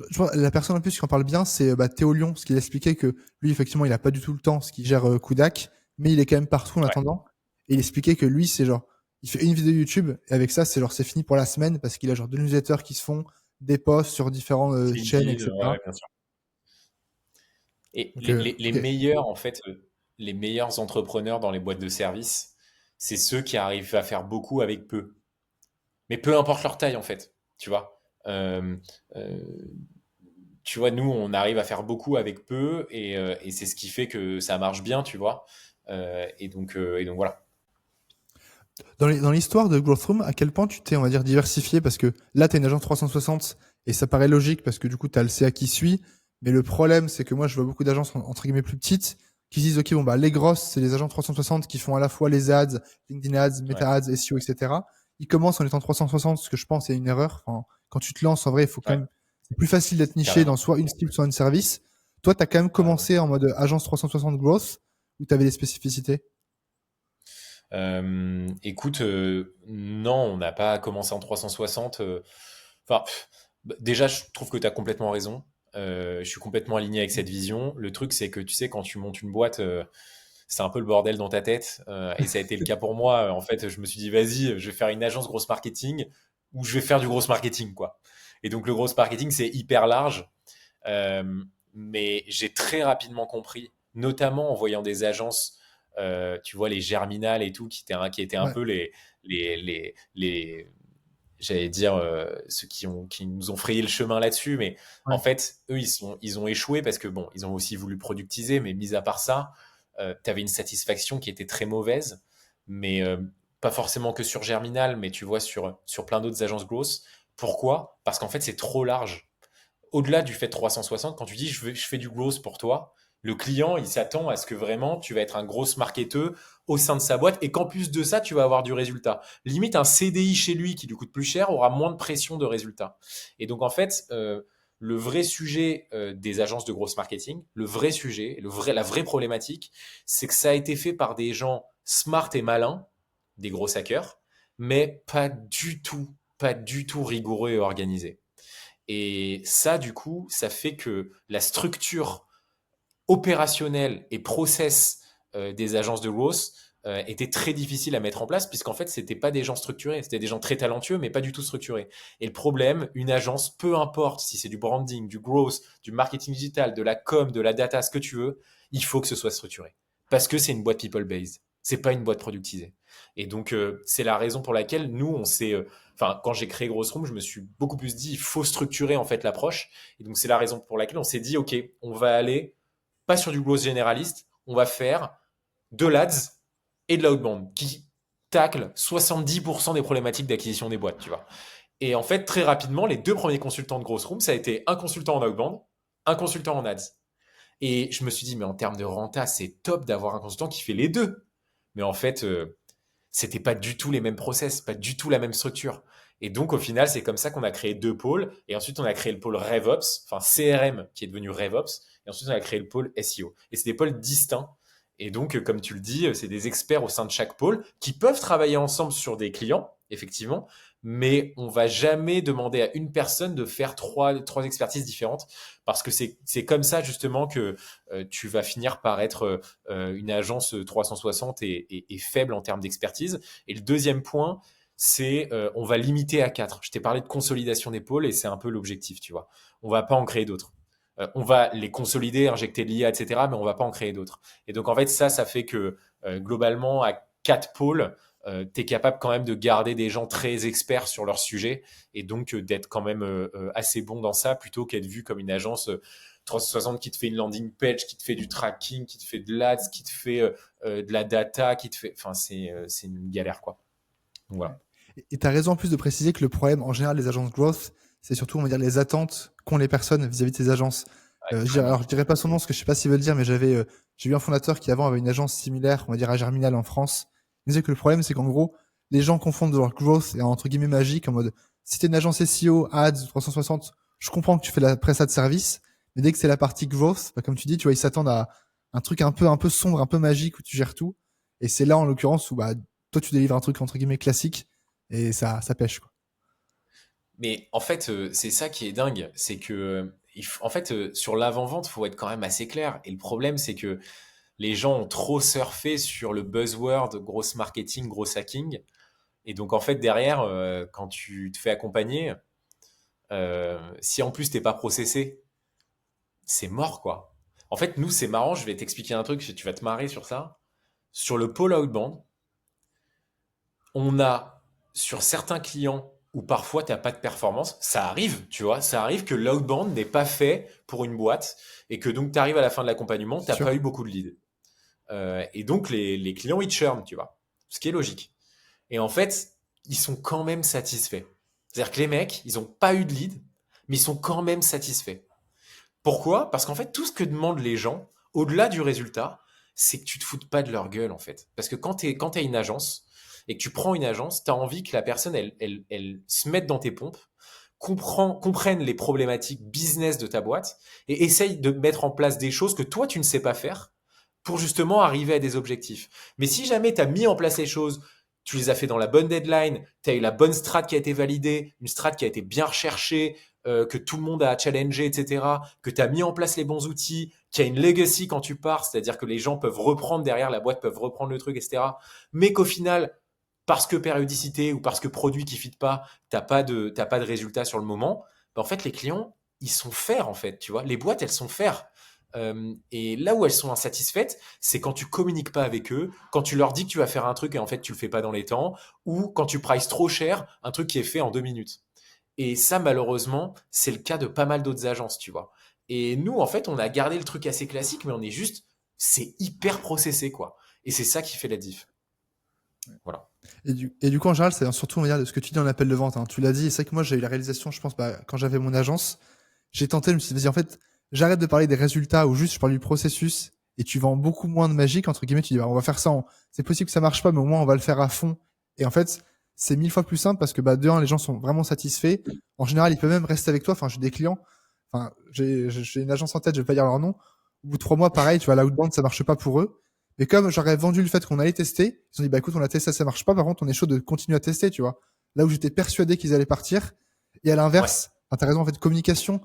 Je vois, la personne en plus qui en parle bien, c'est Théo Lyon, parce qu'il expliquait que lui, effectivement, il a pas du tout le temps, ce qui gère Kudak, mais il est quand même partout en Ouais, attendant. Et il expliquait que lui, c'est genre, il fait une vidéo YouTube, et avec ça, c'est genre, c'est fini pour la semaine, parce qu'il a genre 2 newsletters qui se font, des posts sur différentes chaînes, LinkedIn, etc. ouais, bien sûr. Et Donc, les ok. meilleurs, en fait, les meilleurs entrepreneurs dans les boîtes de service, c'est ceux qui arrivent à faire beaucoup avec peu. Mais peu importe leur taille, en fait, tu vois. Euh, euh, Tu vois, nous, on arrive à faire beaucoup avec peu et c'est ce qui fait que ça marche bien, tu vois. Et donc voilà. Dans l'histoire de Growth Room, à quel point tu t'es, on va dire, diversifié? Parce que là, tu es une agence 360 et ça paraît logique parce que du coup, tu as le CA qui suit. Mais le problème, c'est que moi, je vois beaucoup d'agences entre guillemets plus petites qui se disent, OK, bon, bah, les grosses, c'est les agents 360 qui font à la fois les ads, LinkedIn ads, Ouais, Meta ads, SEO, etc. Ils commencent en étant 360, ce que je pense est une erreur. Enfin, quand tu te lances, en vrai, il faut quand ouais, même, c'est plus facile d'être niché dans carrément. soit une cible, soit un service. Toi, tu as quand même Carrément. commencé en mode agence 360 growth où tu avais des spécificités. Écoute, non, on n'a pas commencé en 360. Enfin, déjà, je trouve que tu as complètement raison. Je suis complètement aligné avec cette vision. Le truc, c'est que tu sais, quand tu montes une boîte, c'est un peu le bordel dans ta tête. Et ça a été le cas pour moi. En fait, je me suis dit, vas-y, je vais faire une agence grosse marketing ou je vais faire du gros marketing, quoi. Et donc, le gros marketing, c'est hyper large. Euh, Mais j'ai très rapidement compris, notamment en voyant des agences, tu vois, les Germinal et tout, qui étaient un Ouais, peu j'allais dire, ceux qui nous ont frayé le chemin là-dessus. Mais en ouais, fait, eux, ils ont échoué parce que, bon, ils ont aussi voulu productiser, mais mis à part ça, tu avais une satisfaction qui était très mauvaise, mais pas forcément que sur Germinal, mais tu vois, sur plein d'autres agences grosses. Pourquoi? Parce qu'en fait, c'est trop large. Au-delà du fait 360, quand tu dis je fais du growth pour toi, le client, il s'attend à ce que vraiment tu vas être un gros marketeur au sein de sa boîte et qu'en plus de ça, tu vas avoir du résultat. Limite, un CDI chez lui qui lui coûte plus cher aura moins de pression de résultat. Et donc, en fait, le vrai sujet des agences de gross marketing, le vrai sujet, la vraie problématique, c'est que ça a été fait par des gens smart et malins, des gros hackers, mais pas du tout rigoureux et organisés. Et ça, du coup, ça fait que la structure opérationnelle et process des agences de growth était très difficile à mettre en place, puisqu'en fait, c'était pas des gens structurés, c'était des gens très talentueux, mais pas du tout structurés. Et le problème, une agence, peu importe si c'est du branding, du growth, du marketing digital, de la com, de la data, ce que tu veux, il faut que ce soit structuré. Parce que c'est une boîte people-based. C'est pas une boîte productisée. Et donc, c'est la raison pour laquelle nous, enfin, quand j'ai créé Grosse Room, je me suis beaucoup plus dit, il faut structurer en fait l'approche. Et donc, c'est la raison pour laquelle on s'est dit, OK, on va aller pas sur du growth généraliste, on va faire de l'ads et de l'outbound qui tacle 70% des problématiques d'acquisition des boîtes, tu vois. Et en fait, très rapidement, les deux premiers consultants de Grosse Room, ça a été un consultant en outbound, un consultant en ads. Et je me suis dit, mais en termes de renta, c'est top d'avoir un consultant qui fait les deux. Mais en fait, c'était pas du tout les mêmes process, pas du tout la même structure. Et donc, au final, c'est comme ça qu'on a créé deux pôles. Et ensuite, on a créé le pôle RevOps, enfin CRM, qui est devenu RevOps. Et ensuite, on a créé le pôle SEO. Et c'est des pôles distincts. Et donc, comme tu le dis, c'est des experts au sein de chaque pôle qui peuvent travailler ensemble sur des clients, effectivement. Mais on va jamais demander à une personne de faire trois expertises différentes parce que c'est comme ça, justement, que tu vas finir par être une agence 360 et faible en termes d'expertise. Et le deuxième point, c'est on va limiter à 4. Je t'ai parlé de consolidation des pôles et c'est un peu l'objectif, tu vois. On va pas en créer d'autres. On va les consolider, injecter de l'IA, etc., mais on va pas en créer d'autres. Et donc, en fait, ça fait que globalement, à 4 pôles, tu es capable quand même de garder des gens très experts sur leur sujet et donc d'être quand même assez bon dans ça plutôt qu'être vu comme une agence 360 qui te fait une landing page, qui te fait du tracking, qui te fait de l'ads, qui te fait de la data, qui te fait. Enfin, c'est une galère, quoi. Donc, ouais. voilà. Et tu as raison en plus de préciser que le problème en général des agences growth, c'est surtout, on va dire, les attentes qu'ont les personnes vis-à-vis de ces agences. Alors, Extrêmement. je dirais pas son nom parce que je sais pas s'il veut le dire, mais j'ai eu un fondateur qui avant avait une agence similaire, on va dire à Germinal en France. Il disait que le problème, c'est qu'en gros, les gens confondent leur growth et entre guillemets magique en mode, si t'es une agence SEO, ads, 360, je comprends que tu fais la presta de service, mais dès que c'est la partie growth, bah, comme tu dis, tu vois, ils s'attendent à un truc un peu sombre, un peu magique où tu gères tout. Et c'est là, en l'occurrence, où, bah, toi, tu délivres un truc entre guillemets classique et ça pêche, quoi. Mais en fait, c'est ça qui est dingue, c'est que en fait, sur l'avant-vente, faut être quand même assez clair. Et le problème, c'est que les gens ont trop surfé sur le buzzword gross marketing, gros hacking. Et donc, en fait, derrière, quand tu te fais accompagner, si en plus t'es pas processé, c'est mort, quoi. En fait, nous, c'est marrant, je vais t'expliquer un truc, tu vas te marrer sur ça. Sur le pôle outbound, on a, sur certains clients où parfois tu n'as pas de performance, ça arrive, tu vois, ça arrive que l'outbound n'est pas fait pour une boîte et que donc tu arrives à la fin de l'accompagnement, tu C'est n'as pas sûr. eu beaucoup de leads. Et donc les clients, ils churn, tu vois, ce qui est logique. Et en fait, ils sont quand même satisfaits. C'est-à-dire que les mecs, ils n'ont pas eu de lead, mais ils sont quand même satisfaits. Pourquoi? Parce qu'en fait, tout ce que demandent les gens, au-delà du résultat, c'est que tu te foutes pas de leur gueule, en fait. Parce que quand t'es une agence et que tu prends une agence, tu as envie que la personne, elle se mette dans tes pompes, comprenne les problématiques business de ta boîte et essaye de mettre en place des choses que toi, tu ne sais pas faire pour justement arriver à des objectifs. Mais si jamais tu as mis en place les choses, tu les as fait dans la bonne deadline, tu as eu la bonne strat qui a été validée, une strat qui a été bien recherchée, que tout le monde a challengé, etc., que tu as mis en place les bons outils, qu'il y a une legacy quand tu pars, c'est-à-dire que les gens peuvent reprendre derrière, la boîte peuvent reprendre le truc, etc., mais qu'au final, parce que périodicité ou parce que produit qui ne fit pas, t'as pas de résultat sur le moment, ben en fait, les clients, ils sont fers, en fait, tu vois. Les boîtes, elles sont fers. Et là où elles sont insatisfaites, c'est quand tu communiques pas avec eux, quand tu leur dis que tu vas faire un truc et en fait tu le fais pas dans les temps, ou quand tu prices trop cher un truc qui est fait en 2 minutes. Et ça, malheureusement, c'est le cas de pas mal d'autres agences, tu vois. Et nous, en fait, on a gardé le truc assez classique, mais on est juste, c'est hyper processé, quoi. Et c'est ça qui fait la diff. Voilà. Et du coup, en général, c'est surtout, on va dire, de ce que tu dis en appel de vente, hein. Tu l'as dit, et c'est vrai que moi, j'ai eu la réalisation, je pense, quand j'avais mon agence, j'ai tenté, je me suis dit, vas-y, en fait, j'arrête de parler des résultats ou juste je parle du processus et tu vends beaucoup moins de magique, entre guillemets, tu dis, bah, on va faire ça, c'est possible que ça marche pas, mais au moins, on va le faire à fond. Et en fait, c'est 1000 fois plus simple parce que, bah, de un, les gens sont vraiment satisfaits. En général, ils peuvent même rester avec toi. Enfin, j'ai des clients, enfin, j'ai une agence en tête, je vais pas dire leur nom. Au bout de 3 mois, pareil, tu vois, l'outbound, ça marche pas pour eux. Mais comme j'aurais vendu le fait qu'on allait tester, ils ont dit, bah écoute, on a testé, ça marche pas, par contre, on est chaud de continuer à tester, tu vois. Là où j'étais persuadé qu'ils allaient partir. Et à Ouais. l'inverse, enfin, t'as raison, en fait, communication.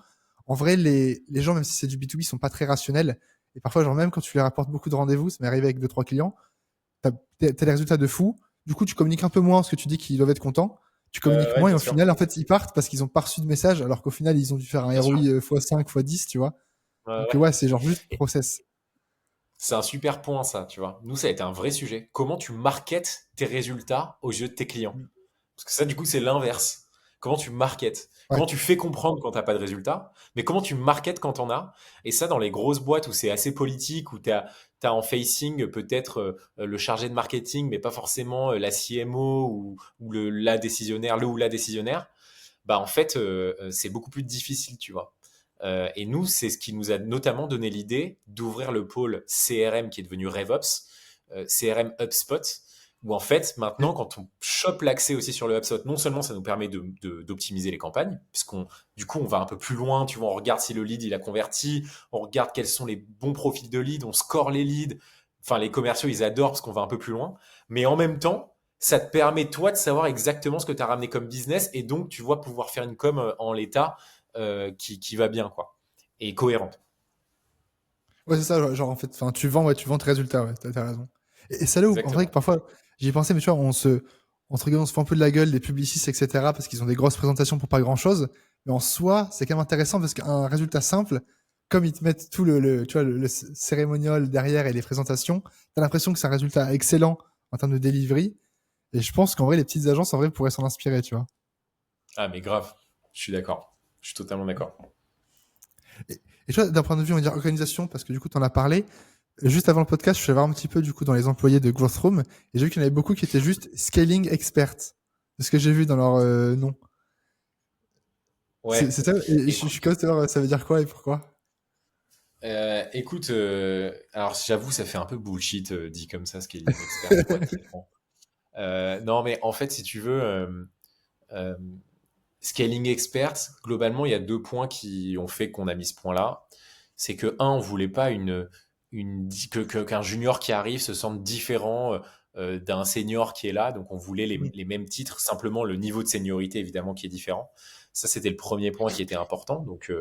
En vrai, les gens, même si c'est du B2B, sont pas très rationnels. Et parfois, genre, même quand tu les rapportes beaucoup de rendez-vous, ça m'est arrivé avec 2, 3 clients, t'as des résultats de fou. Du coup, tu communiques un peu moins parce que tu dis qu'ils doivent être contents. Tu communiques Ouais, moins et bien au sûr. final, en fait, ils partent parce qu'ils ont pas reçu de message alors qu'au final, ils ont dû faire un Bien sûr. ROI x5, x10, tu vois. Donc, Ouais. ouais, c'est genre juste process. C'est un super point, ça, tu vois. Nous, ça a été un vrai sujet. Comment tu marketes tes résultats aux yeux de tes clients? Parce que ça, du coup, c'est l'inverse. Comment tu marketes? Ouais. Comment tu fais comprendre quand t'as pas de résultat? Mais comment tu marketes quand t'en as? Et ça, dans les grosses boîtes où c'est assez politique, où t'as en facing peut-être le chargé de marketing, mais pas forcément la CMO ou la décisionnaire, le ou la décisionnaire, bah en fait, c'est beaucoup plus difficile, tu vois. Et nous, c'est ce qui nous a notamment donné l'idée d'ouvrir le pôle CRM qui est devenu RevOps, CRM HubSpot, où en fait, maintenant, Et- quand on chope l'accès aussi sur le HubSpot, non seulement ça nous permet d'optimiser les campagnes, puisqu'on, du coup, on va un peu plus loin, tu vois, on regarde si le lead, il a converti, on regarde quels sont les bons profils de lead, on score les leads, enfin, les commerciaux, ils adorent parce qu'on va un peu plus loin, mais en même temps, ça te permet, toi, de savoir exactement ce que tu as ramené comme business, et donc, tu vois, pouvoir faire une com en l'état qui va bien, quoi, et cohérente. Ouais, c'est ça, genre, en fait, enfin, ouais, tu vends tes résultats, ouais, t'as raison. Et c'est là où, en vrai, que Exactement. parfois, j'y ai pensé, mais tu vois, entre guillemets, on se fait un peu de la gueule des publicistes, etc., parce qu'ils ont des grosses présentations pour pas grand chose. Mais en soi, c'est quand même intéressant parce qu'un résultat simple, comme ils te mettent tout tu vois, le cérémonial derrière et les présentations, t'as l'impression que c'est un résultat excellent en termes de delivery. Et je pense qu'en vrai, les petites agences, en vrai, pourraient s'en inspirer, tu vois. Ah, mais grave, je suis d'accord. Je suis totalement d'accord. Et tu vois, d'un point de vue, on va dire, organisation, parce que du coup, tu en as parlé, juste avant le podcast, je suis allé voir un petit peu du coup dans les employés de Growth Room, et j'ai vu qu'il y en avait beaucoup qui étaient juste scaling experts. C'est ce que j'ai vu dans leur nom. C'est Ouais. ça, et je suis Écoute, curieux de savoir ça veut dire quoi et pourquoi. écoute, alors j'avoue, ça fait un peu bullshit dit comme ça, Scaling Expert, pour être très franc. Non, mais en fait, si tu veux, euh, Scaling Expert, globalement, il y a deux points qui ont fait qu'on a mis ce point-là. C'est que, un, on voulait pas qu'un junior qui arrive se sente différent d'un senior qui est là. Donc, on voulait Mm. les mêmes titres, simplement le niveau de seniorité, évidemment, qui est différent. Ça, c'était le premier point qui était important. Donc,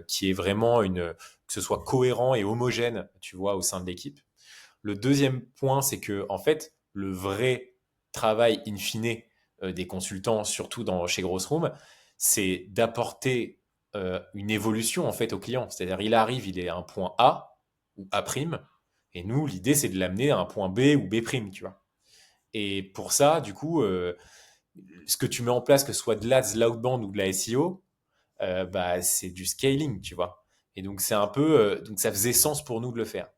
qui est vraiment que ce soit cohérent et homogène, tu vois, au sein de l'équipe. Le deuxième point, c'est que, en fait, le vrai travail in fine des consultants, surtout chez Grossroom, c'est d'apporter une évolution en fait au client. C'est-à-dire, il arrive, il est à un point A ou A', et nous, l'idée, c'est de l'amener à un point B ou B', tu vois. Et pour ça, du coup, ce que tu mets en place, que ce soit de l'ADS, de l'outbound ou de la SEO, bah, c'est du scaling, tu vois. Et donc, c'est un peu, donc ça faisait sens pour nous de le faire.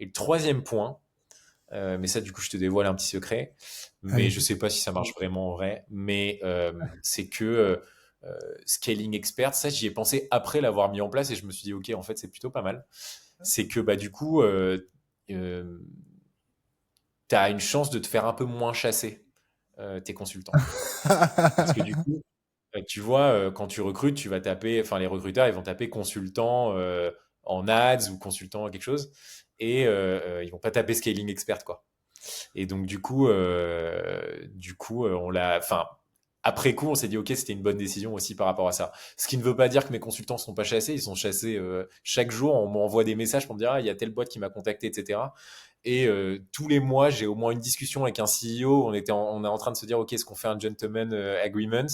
Et le troisième point, mais ça, du coup, je te dévoile un petit secret. Mais je Allez-y. sais pas si ça marche vraiment en vrai. Mais c'est que Scaling Expert, ça, j'y ai pensé après l'avoir mis en place et je me suis dit, OK, en fait, c'est plutôt pas mal. C'est que bah, du coup, euh, tu as une chance de te faire un peu moins chasser tes consultants. Parce que du coup, tu vois, quand tu recrutes, tu vas taper, enfin, les recruteurs, ils vont taper consultant en ads ou consultant quelque chose. Et ils vont pas taper Scaling Expert, quoi. Et donc on l'a, enfin, après coup, on s'est dit ok, c'était une bonne décision aussi par rapport à ça. Ce qui ne veut pas dire que mes consultants sont pas chassés, ils sont chassés chaque jour. On m'envoie des messages pour me dire ah il y a telle boîte qui m'a contacté, etc. Et tous les mois, j'ai au moins une discussion avec un CEO. On est en train de se dire ok, est-ce qu'on fait un gentleman agreement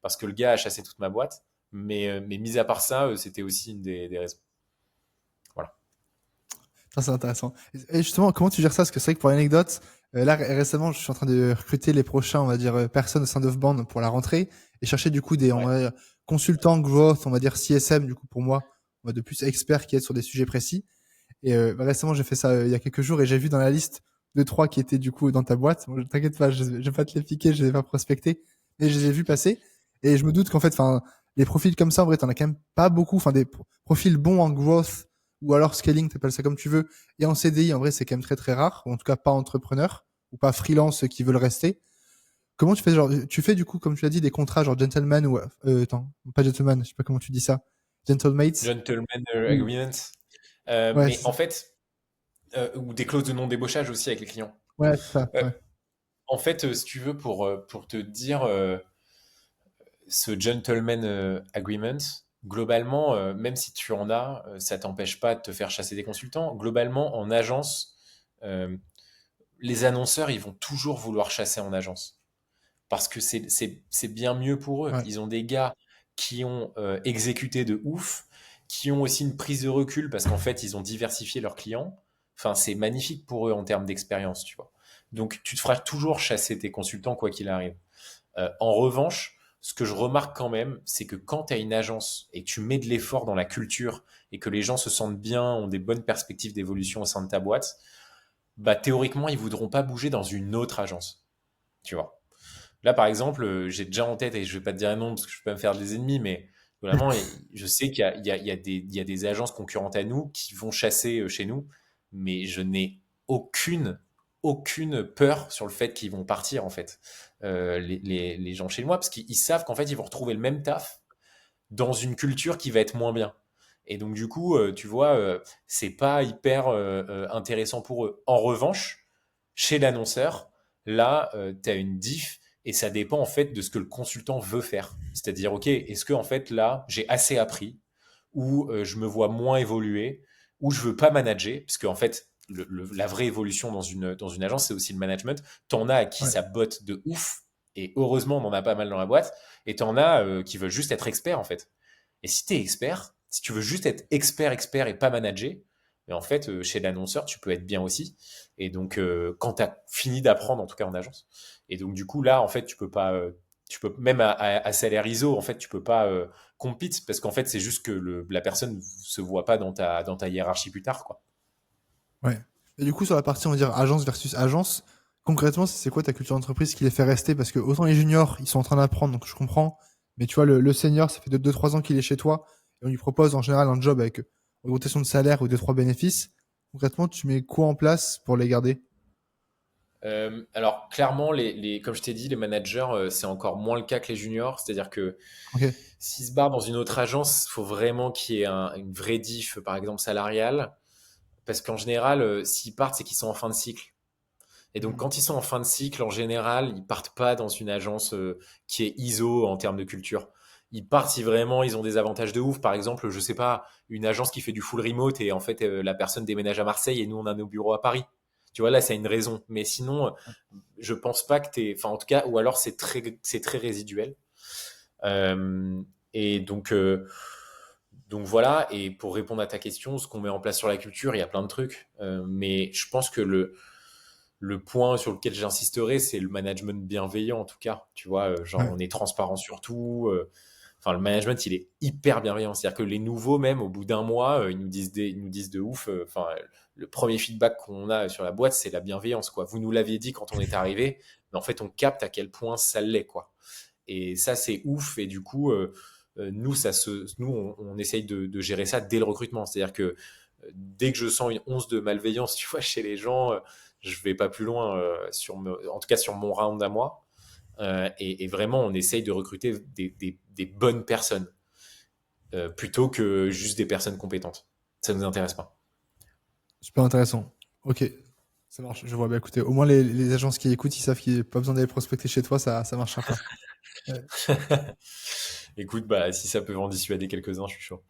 parce que le gars a chassé toute ma boîte. Mais mis à part ça, c'était aussi une des raisons. Voilà. Ça, c'est intéressant. Et justement, comment tu gères ça? Parce que c'est vrai que pour l'anecdote, là, récemment, je suis en train de recruter les prochains, on va dire, personnes au sein d'Offbound pour la rentrée et chercher du coup on Ouais. va dire, consultants growth, on va dire CSM, du coup, pour moi, on va de plus experts qui aident sur des sujets précis. Et récemment, j'ai fait ça il y a quelques jours et j'ai vu dans la liste deux, trois qui étaient du coup dans ta boîte. Bon, t'inquiète pas, je vais pas te les piquer, je les ai pas prospectés, mais je les ai vus passer. Et je me doute qu'en fait, enfin, les profils comme ça, en vrai, t'en as quand même pas beaucoup. Enfin, des profils bons en growth ou alors scaling, t'appelles ça comme tu veux. Et en CDI, en vrai, c'est quand même très très rare, ou en tout cas pas entrepreneur ou pas freelance qui veulent rester. Comment tu fais genre, tu fais du coup, comme tu l'as dit, des contrats genre gentleman ou attends, pas gentleman, je sais pas comment tu dis ça, gentlemates. Gentleman Ou agreements. ouais, Mais c'est en ça. fait, ou des clauses de non-débauchage aussi avec les clients. Ouais, c'est ça. Euh, Ouais, En fait, si tu veux, pour te dire, ce gentleman agreement, globalement, même si tu en as, ça t'empêche pas de te faire chasser des consultants. Globalement, en agence, euh, les annonceurs, ils vont toujours vouloir chasser en agence. Parce que c'est bien mieux pour eux. ouais, Ils ont des gars qui ont exécuté de ouf, qui ont aussi une prise de recul parce qu'en fait, ils ont diversifié leurs clients. Enfin, c'est magnifique pour eux en termes d'expérience, tu vois. Donc, tu te feras toujours chasser tes consultants quoi qu'il arrive. En revanche, ce que je remarque quand même, c'est que quand tu as une agence et que tu mets de l'effort dans la culture et que les gens se sentent bien, ont des bonnes perspectives d'évolution au sein de ta boîte, bah théoriquement, ils voudront pas bouger dans une autre agence, tu vois. Là, par exemple, j'ai déjà en tête, et je vais pas te dire un nom parce que je peux pas me faire des ennemis, mais vraiment, je sais qu'il y a des agences concurrentes à nous qui vont chasser chez nous, mais je n'ai aucune, aucune peur sur le fait qu'ils vont partir, en fait, les gens chez moi, parce qu'ils savent qu'en fait, ils vont retrouver le même taf dans une culture qui va être moins bien. Et donc, du coup, tu vois, c'est pas hyper intéressant pour eux. En revanche, chez l'annonceur, là, tu as une diff et ça dépend en fait de ce que le consultant veut faire. C'est-à-dire, OK, est-ce que en fait là, j'ai assez appris ou je me vois moins évoluer ou je veux pas manager parce qu'en fait, la vraie évolution dans une agence, c'est aussi le management. T'en as à qui ouais, ça botte de ouf et heureusement, on en a pas mal dans la boîte et t'en as qui veulent juste être expert en fait. Et si tu es expert, si tu veux juste être expert et pas manager, mais en fait, chez l'annonceur, tu peux être bien aussi. Et donc, quand tu as fini d'apprendre, en tout cas en agence. Et donc, du coup, là, en fait, tu peux même à salaire ISO, en fait, tu peux pas compete parce qu'en fait, c'est juste que la personne se voit pas dans ta hiérarchie plus tard, quoi. ouais. Et du coup, sur la partie, on va dire agence versus agence, concrètement, c'est quoi ta culture d'entreprise qui les fait rester? Parce que autant les juniors, ils sont en train d'apprendre, donc je comprends. Mais tu vois, le senior, ça fait de 2-3 ans qu'il est chez toi, et on lui propose en général un job avec augmentation de salaire ou 2-3 bénéfices. Concrètement, tu mets quoi en place pour les garder? Alors, clairement, comme je t'ai dit, les managers, c'est encore moins le cas que les juniors. C'est-à-dire que Ok. s'ils se barrent dans une autre agence, il faut vraiment qu'il y ait une vraie diff, par exemple, salariale. Parce qu'en général, s'ils partent, c'est qu'ils sont en fin de cycle. Et donc, Mhm. quand ils sont en fin de cycle, en général, ils partent pas dans une agence qui est ISO en termes de culture. Ils partent si vraiment ils ont des avantages de ouf. Par exemple, je sais pas, une agence qui fait du full remote et en fait, la personne déménage à Marseille et nous, on a nos bureaux à Paris. Tu vois, là, c'est une raison. Mais sinon, je pense pas que t'es, enfin, en tout cas, ou alors c'est très résiduel. Euh, et donc voilà. Et pour répondre à ta question, ce qu'on met en place sur la culture, il y a plein de trucs. Mais je pense que le point sur lequel j'insisterai, c'est le management bienveillant, en tout cas. Tu vois, genre, Ouais. on est transparent sur tout. Enfin, le management, il est hyper bienveillant. C'est-à-dire que les nouveaux, même, au bout d'un mois, ils nous disent de ouf. Enfin, le premier feedback qu'on a sur la boîte, c'est la bienveillance, quoi. Vous nous l'aviez dit quand on est arrivé, mais en fait, on capte à quel point ça l'est, quoi. Et ça, c'est ouf. Et du coup, on essaye de gérer ça dès le recrutement. C'est-à-dire que dès que je sens une once de malveillance, tu vois, chez les gens, je vais pas plus loin en tout cas sur mon round à moi. Et vraiment, on essaye de recruter des bonnes personnes plutôt que juste des personnes compétentes. Ça nous intéresse pas. Super intéressant. Ok. Ça marche. Je vois. Bah, écoutez, au moins les agences qui écoutent, ils savent qu'il n'y a pas besoin d'aller prospecter chez toi, ça marchera pas. Ouais. Écoute, bah, si ça peut en dissuader quelques-uns, je suis chaud.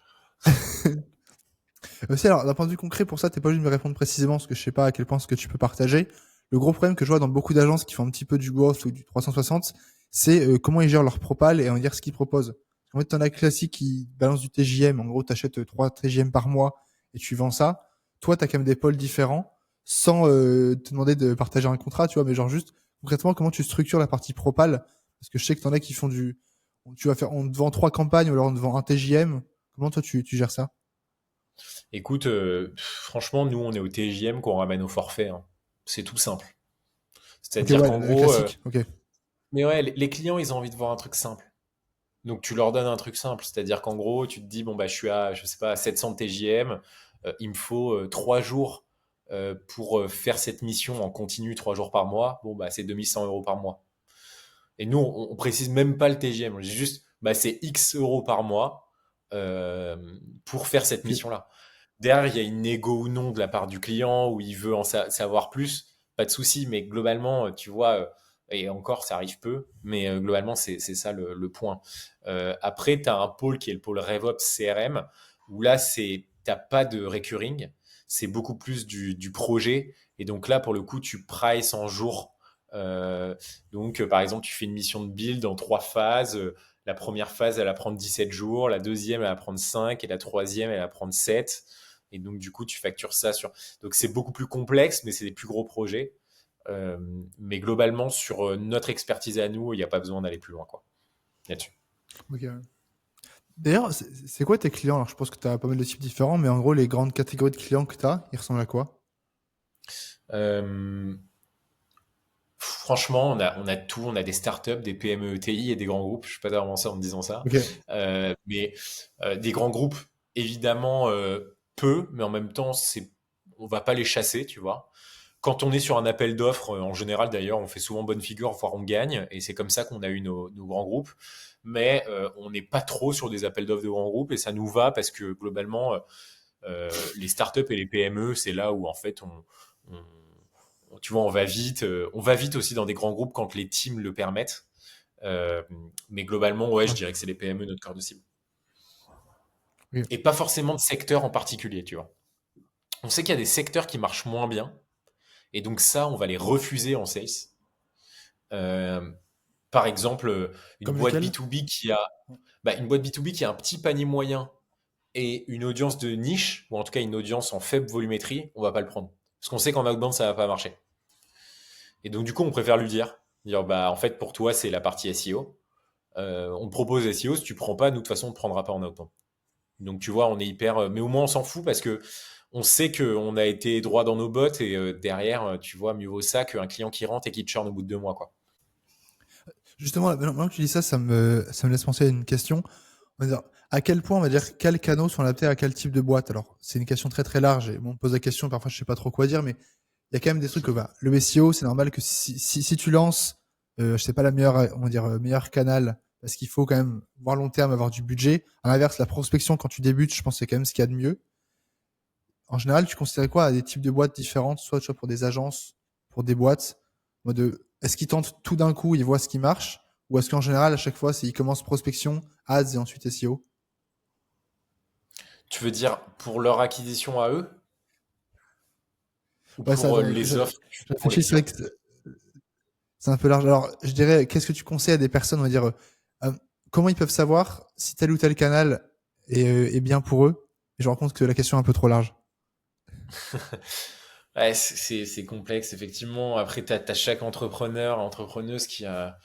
Aussi, alors, d'un point de vue concret, pour ça, t'es pas obligé de me répondre précisément, parce que je sais pas à quel point ce que tu peux partager. Le gros problème que je vois dans beaucoup d'agences qui font un petit peu du growth ou du 360, c'est comment ils gèrent leur propal et on va dire ce qu'ils proposent. En fait, t'en as classique qui balance du TJM. En gros, t'achètes 3 TJM par mois et tu vends ça. Toi, t'as quand même des pôles différents sans te demander de partager un contrat, tu vois, mais genre juste concrètement, comment tu structures la partie propale? Parce que je sais que t'en as qui font tu vas faire, on te vend 3 campagnes ou alors on te vend un TJM. Comment toi, tu gères ça? Écoute, franchement, nous, on est au TJM qu'on ramène au forfait, hein. C'est tout simple. Ok, C'est-à-dire ouais, qu'en le gros, classique. Ok. mais ouais, les clients, ils ont envie de voir un truc simple. Donc tu leur donnes un truc simple, c'est-à-dire qu'en gros, tu te dis, bon, bah, je suis à, je sais pas, à 700 de TJM, il me faut 3 jours pour faire cette mission en continu 3 jours par mois. Bon, bah, c'est 2100 € par mois. Et nous, on précise même pas le TJM, on dit juste, bah, c'est X euros par mois euh, pour faire cette Ok. mission-là. Derrière, il y a une négo ou non de la part du client où il veut en savoir plus, pas de souci, mais globalement, tu vois, et encore, ça arrive peu, mais globalement, c'est ça le point. Après, tu as un pôle qui est le pôle RevOps CRM, où là, t'as pas de recurring, c'est beaucoup plus du projet, et donc là, pour le coup, tu prices en jours. Euh, donc, par exemple, tu fais une mission de build en 3 phases. La première phase, elle va prendre 17 jours, la deuxième, elle va prendre 5, et la troisième, elle va prendre 7. Et donc, du coup, tu factures ça sur. Donc, c'est beaucoup plus complexe, mais c'est des plus gros projets. Euh, mais globalement, sur notre expertise à nous, il n'y a pas besoin d'aller plus loin, quoi, là-dessus. Ok. Ouais. D'ailleurs, c'est quoi tes clients? Alors, je pense que tu as pas mal de types différents, mais en gros, les grandes catégories de clients que tu as, ils ressemblent à quoi? Euh, Franchement, on a tout. On a des startups, des PME ETI et des grands groupes. Je ne suis pas avancé en me disant ça. Ok. Mais des grands groupes, évidemment, peu, mais en même temps, on va pas les chasser, tu vois. Quand on est sur un appel d'offres, en général d'ailleurs, on fait souvent bonne figure, voire on gagne, et c'est comme ça qu'on a eu nos grands groupes. Mais on n'est pas trop sur des appels d'offres de grands groupes, et ça nous va parce que globalement, les startups et les PME, c'est là où en fait tu vois, on va vite aussi dans des grands groupes quand les teams le permettent. Mais globalement, ouais, je Ouais. dirais que c'est les PME notre cœur de cible. Ok. Et pas forcément de secteur en particulier, tu vois. On sait qu'il y a des secteurs qui marchent moins bien, et donc ça, on va les refuser en sales. Euh, Par exemple, une Comme boîte lesquels? B2B une boîte B2B qui a un petit panier moyen et une audience de niche, ou en tout cas une audience en faible volumétrie, on va pas le prendre. Parce qu'on sait qu'en outbound, ça va pas marcher. Et donc, du coup, on préfère lui dire, bah, en fait, pour toi, c'est la partie SEO. On te propose SEO, si tu prends pas, nous, de toute façon, on ne te prendra pas en outbound. Donc, tu vois, on est hyper. Mais au moins, on s'en fout parce que on sait qu'on a été droit dans nos bottes et derrière, tu vois, mieux vaut ça qu'un client qui rentre et qui te churn au bout de 2 mois, quoi. Justement, maintenant que tu dis ça, ça me laisse penser à une question. On va dire, à quel point, on va dire, quels canaux sont adaptés à quel type de boîte? Alors, c'est une question très très large et bon, on me pose la question, parfois je sais pas trop quoi dire, mais il y a quand même des trucs que, bah, le SEO, c'est normal que si tu lances, je sais pas la meilleure, on va dire, meilleur canal, parce qu'il faut quand même voir long terme, avoir du budget. À l'inverse, la prospection, quand tu débutes, je pense que c'est quand même ce qu'il y a de mieux. En général, tu considères quoi à des types de boîtes différentes, soit tu vois, pour des agences, pour des boîtes, en mode est-ce qu'ils tentent tout d'un coup, ils voient ce qui marche, ou est-ce qu'en général, à chaque fois, ils commencent prospection, ads et ensuite SEO? Tu veux dire pour leur acquisition à eux ou Ouais, ça, pour les offres je pour les réfléchis, c'est vrai clients? que c'est un peu large. Alors, je dirais, qu'est-ce que tu conseilles à des personnes, on va dire, euh, comment ils peuvent savoir si tel ou tel canal est bien pour eux? Et je me rends compte que la question est un peu trop large. Ouais, c'est complexe, effectivement. Après, tu as chaque entrepreneur, entrepreneuse qui a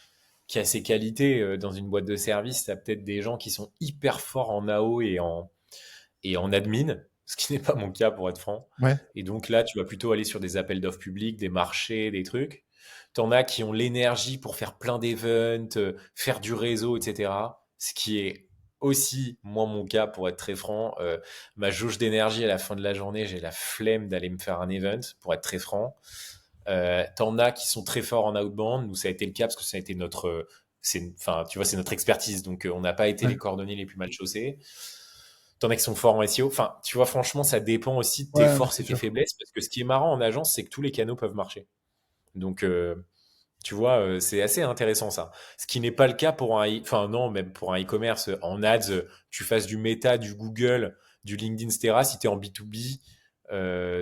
ses qualités. Dans une boîte de service, tu as peut-être des gens qui sont hyper forts en AO et en admin, ce qui n'est pas mon cas pour être franc. Ouais, Et donc là, tu vas plutôt aller sur des appels d'offres publics, des marchés, des trucs. T'en as qui ont l'énergie pour faire plein d'events, faire du réseau, etc. Ce qui est aussi, moi, mon cas, pour être très franc. Ma jauge d'énergie à la fin de la journée, j'ai la flemme d'aller me faire un event, pour être très franc. T'en as qui sont très forts en outbound. Nous, ça a été le cas parce que ça a été enfin, tu vois, c'est notre expertise. Donc, on n'a pas été ouais, les cordonniers les plus mal chaussés. T'en as qui sont forts en SEO. Enfin, tu vois, franchement, ça dépend aussi de tes ouais, forces c'est et tes sûr. faiblesses. Parce que ce qui est marrant en agence, c'est que tous les canaux peuvent marcher. Donc, tu vois, c'est assez intéressant ça. Ce qui n'est pas le cas pour enfin non, même pour un e-commerce. En ads, tu fasses du Meta, du Google, du LinkedIn, etc. Si tu es en B2B,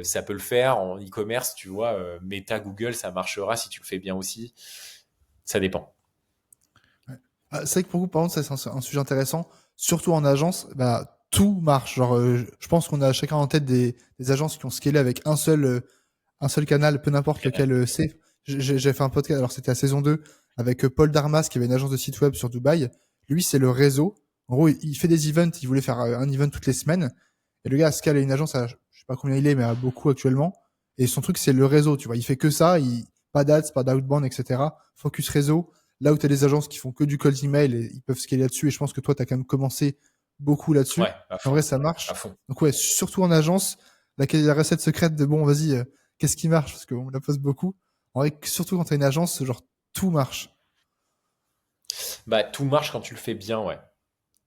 ça peut le faire. En e-commerce, tu vois, Meta, Google, ça marchera si tu le fais bien aussi. Ça dépend. Ouais. Ah, c'est vrai que pour vous, par contre, ça, c'est un sujet intéressant. Surtout en agence, bah, tout marche. Genre, je pense qu'on a chacun en tête des agences qui ont scalé avec un seul canal, peu n'importe lequel c'est. J'ai fait un podcast, alors c'était la saison 2 avec Paul Darmas, qui avait une agence de site web sur Dubaï. Lui, c'est le réseau. En gros, il fait des events, il voulait faire un event toutes les semaines. Et le gars a scalé une agence à, je sais pas combien il est, mais à beaucoup actuellement. Et son truc, c'est le réseau, tu vois. Il fait que ça, pas d'ads, pas d'outbound, etc. Focus réseau. Là où tu as des agences qui font que du cold email, et ils peuvent scaler là-dessus. Et je pense que toi, tu as quand même commencé beaucoup là-dessus. Ouais, à En fond, vrai, ça à marche. fond. Donc ouais, surtout en agence, la recette secrète de bon, vas-y, qu'est-ce qui marche? Parce qu'on me la pose beaucoup. En vrai, surtout quand tu as une agence, genre, tout marche. Bah, tout marche quand tu le fais bien, ouais.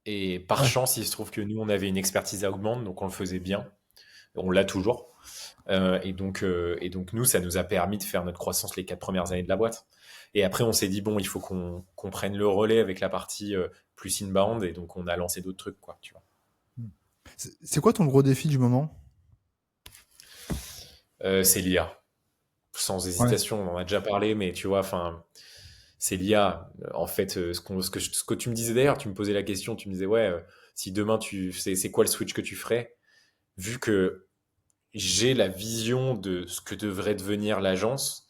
Et par Ouais. chance, il se trouve que nous, on avait une expertise à augmente, donc on le faisait bien. On l'a toujours. Et donc, nous, ça nous a permis de faire notre croissance les 4 premières années de la boîte. Et après, on s'est dit, bon, il faut qu'on prenne le relais avec la partie plus inbound. Et donc, on a lancé d'autres trucs, quoi, tu vois. C'est quoi ton gros défi du moment? C'est l'IA. Sans Ouais. hésitation, on en a déjà parlé, mais tu vois, enfin, c'est l'IA. En fait, ce que tu me disais d'ailleurs, tu me posais la question, tu me disais, ouais, si demain, c'est quoi le switch que tu ferais? Vu que j'ai la vision de ce que devrait devenir l'agence,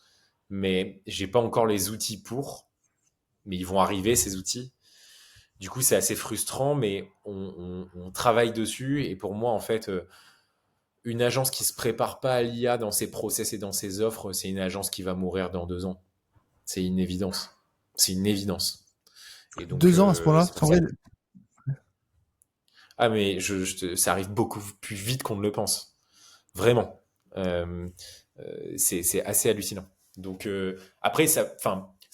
mais j'ai pas encore les outils pour. Mais ils vont arriver, ces outils. Du coup, c'est assez frustrant, mais on travaille dessus. Et pour moi, en fait, une agence qui se prépare pas à l'IA dans ses process et dans ses offres, c'est une agence qui va mourir dans 2 ans. C'est une évidence. C'est une évidence. Et donc, 2 ans à ce point-là? c'est Parce pour qu'en ça. vrai, Ah, mais ça arrive beaucoup plus vite qu'on ne le pense. Vraiment. C'est assez hallucinant. Donc après, ça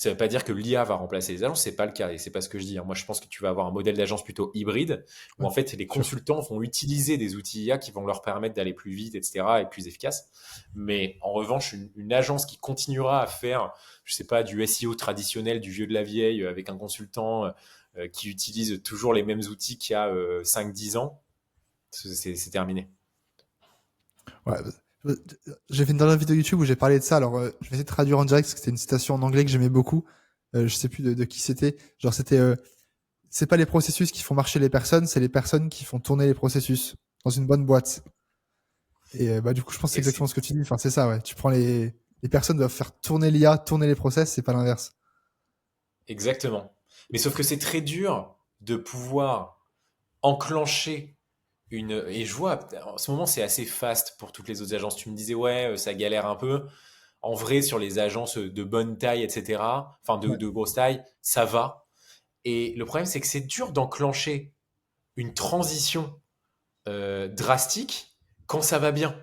veut pas dire que l'IA va remplacer les agences, c'est pas le cas et c'est pas ce que je dis, hein. Moi, je pense que tu vas avoir un modèle d'agence plutôt hybride où ouais, en fait les sûr. consultants vont utiliser des outils IA qui vont leur permettre d'aller plus vite, etc. et plus efficace. Mais en revanche, une agence qui continuera à faire, je sais pas, du SEO traditionnel, du vieux de la vieille, avec un consultant qui utilise toujours les mêmes outils qu'il y a 5-10 ans, c'est terminé. Ouais. J'ai fait une dernière vidéo YouTube où j'ai parlé de ça. Alors, je vais essayer de traduire en direct parce que c'était une citation en anglais que j'aimais beaucoup. Je sais plus de qui c'était. Genre, c'était c'est pas les processus qui font marcher les personnes, c'est les personnes qui font tourner les processus dans une bonne boîte. Et bah, du coup, je pense que c'est Et c'est exactement ce que tu dis. Enfin, c'est ça, ouais. Tu prends les personnes doivent faire tourner l'IA, tourner les process, c'est pas l'inverse. Exactement. Mais sauf que c'est très dur de pouvoir enclencher une. Et je vois, en ce moment, c'est assez fast pour toutes les autres agences. Tu me disais, ouais, ça galère un peu. En vrai, sur les agences de bonne taille, etc., enfin Ouais. de grosse taille, ça va. Et le problème, c'est que c'est dur d'enclencher une transition drastique quand ça va bien,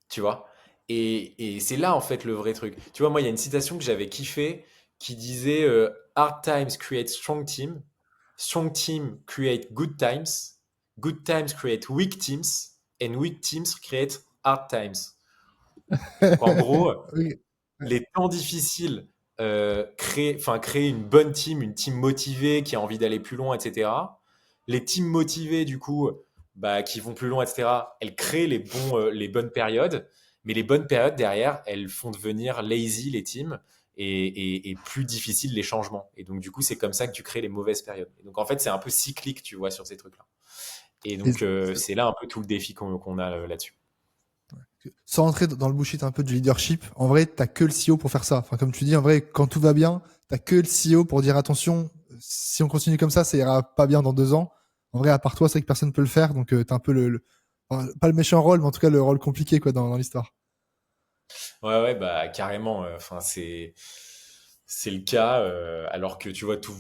tu vois. Et c'est là, en fait, le vrai truc. Tu vois, moi, il y a une citation que j'avais kiffée qui disait Hard times create strong team create good times create weak teams, and weak teams create hard times. Donc, en gros, Oui. Ouais. les temps difficiles créent une team motivée qui a envie d'aller plus loin, etc. Les teams motivées, du coup, bah, qui vont plus loin, etc., elles créent les bonnes périodes, mais les bonnes périodes derrière, elles font devenir lazy les teams et plus difficiles les changements. Et donc, du coup, c'est comme ça que tu crées les mauvaises périodes. Et donc, en fait, c'est un peu cyclique, tu vois, sur ces trucs-là. Et Et donc, c'est là un peu tout le défi qu'on a là-dessus. sans entrer dans le bullshit un peu du leadership, en vrai, t'as que le CEO pour faire ça. Enfin, comme tu dis, en vrai, quand tout va bien, t'as que le CEO pour dire attention, si on continue comme ça ira pas bien dans 2 ans. En vrai, à part toi, c'est vrai que personne peut le faire, donc t'as un peu enfin, pas le méchant rôle, mais en tout cas le rôle compliqué quoi dans l'histoire. Ouais, ouais, bah carrément. Enfin, c'est le cas, alors que tu vois tout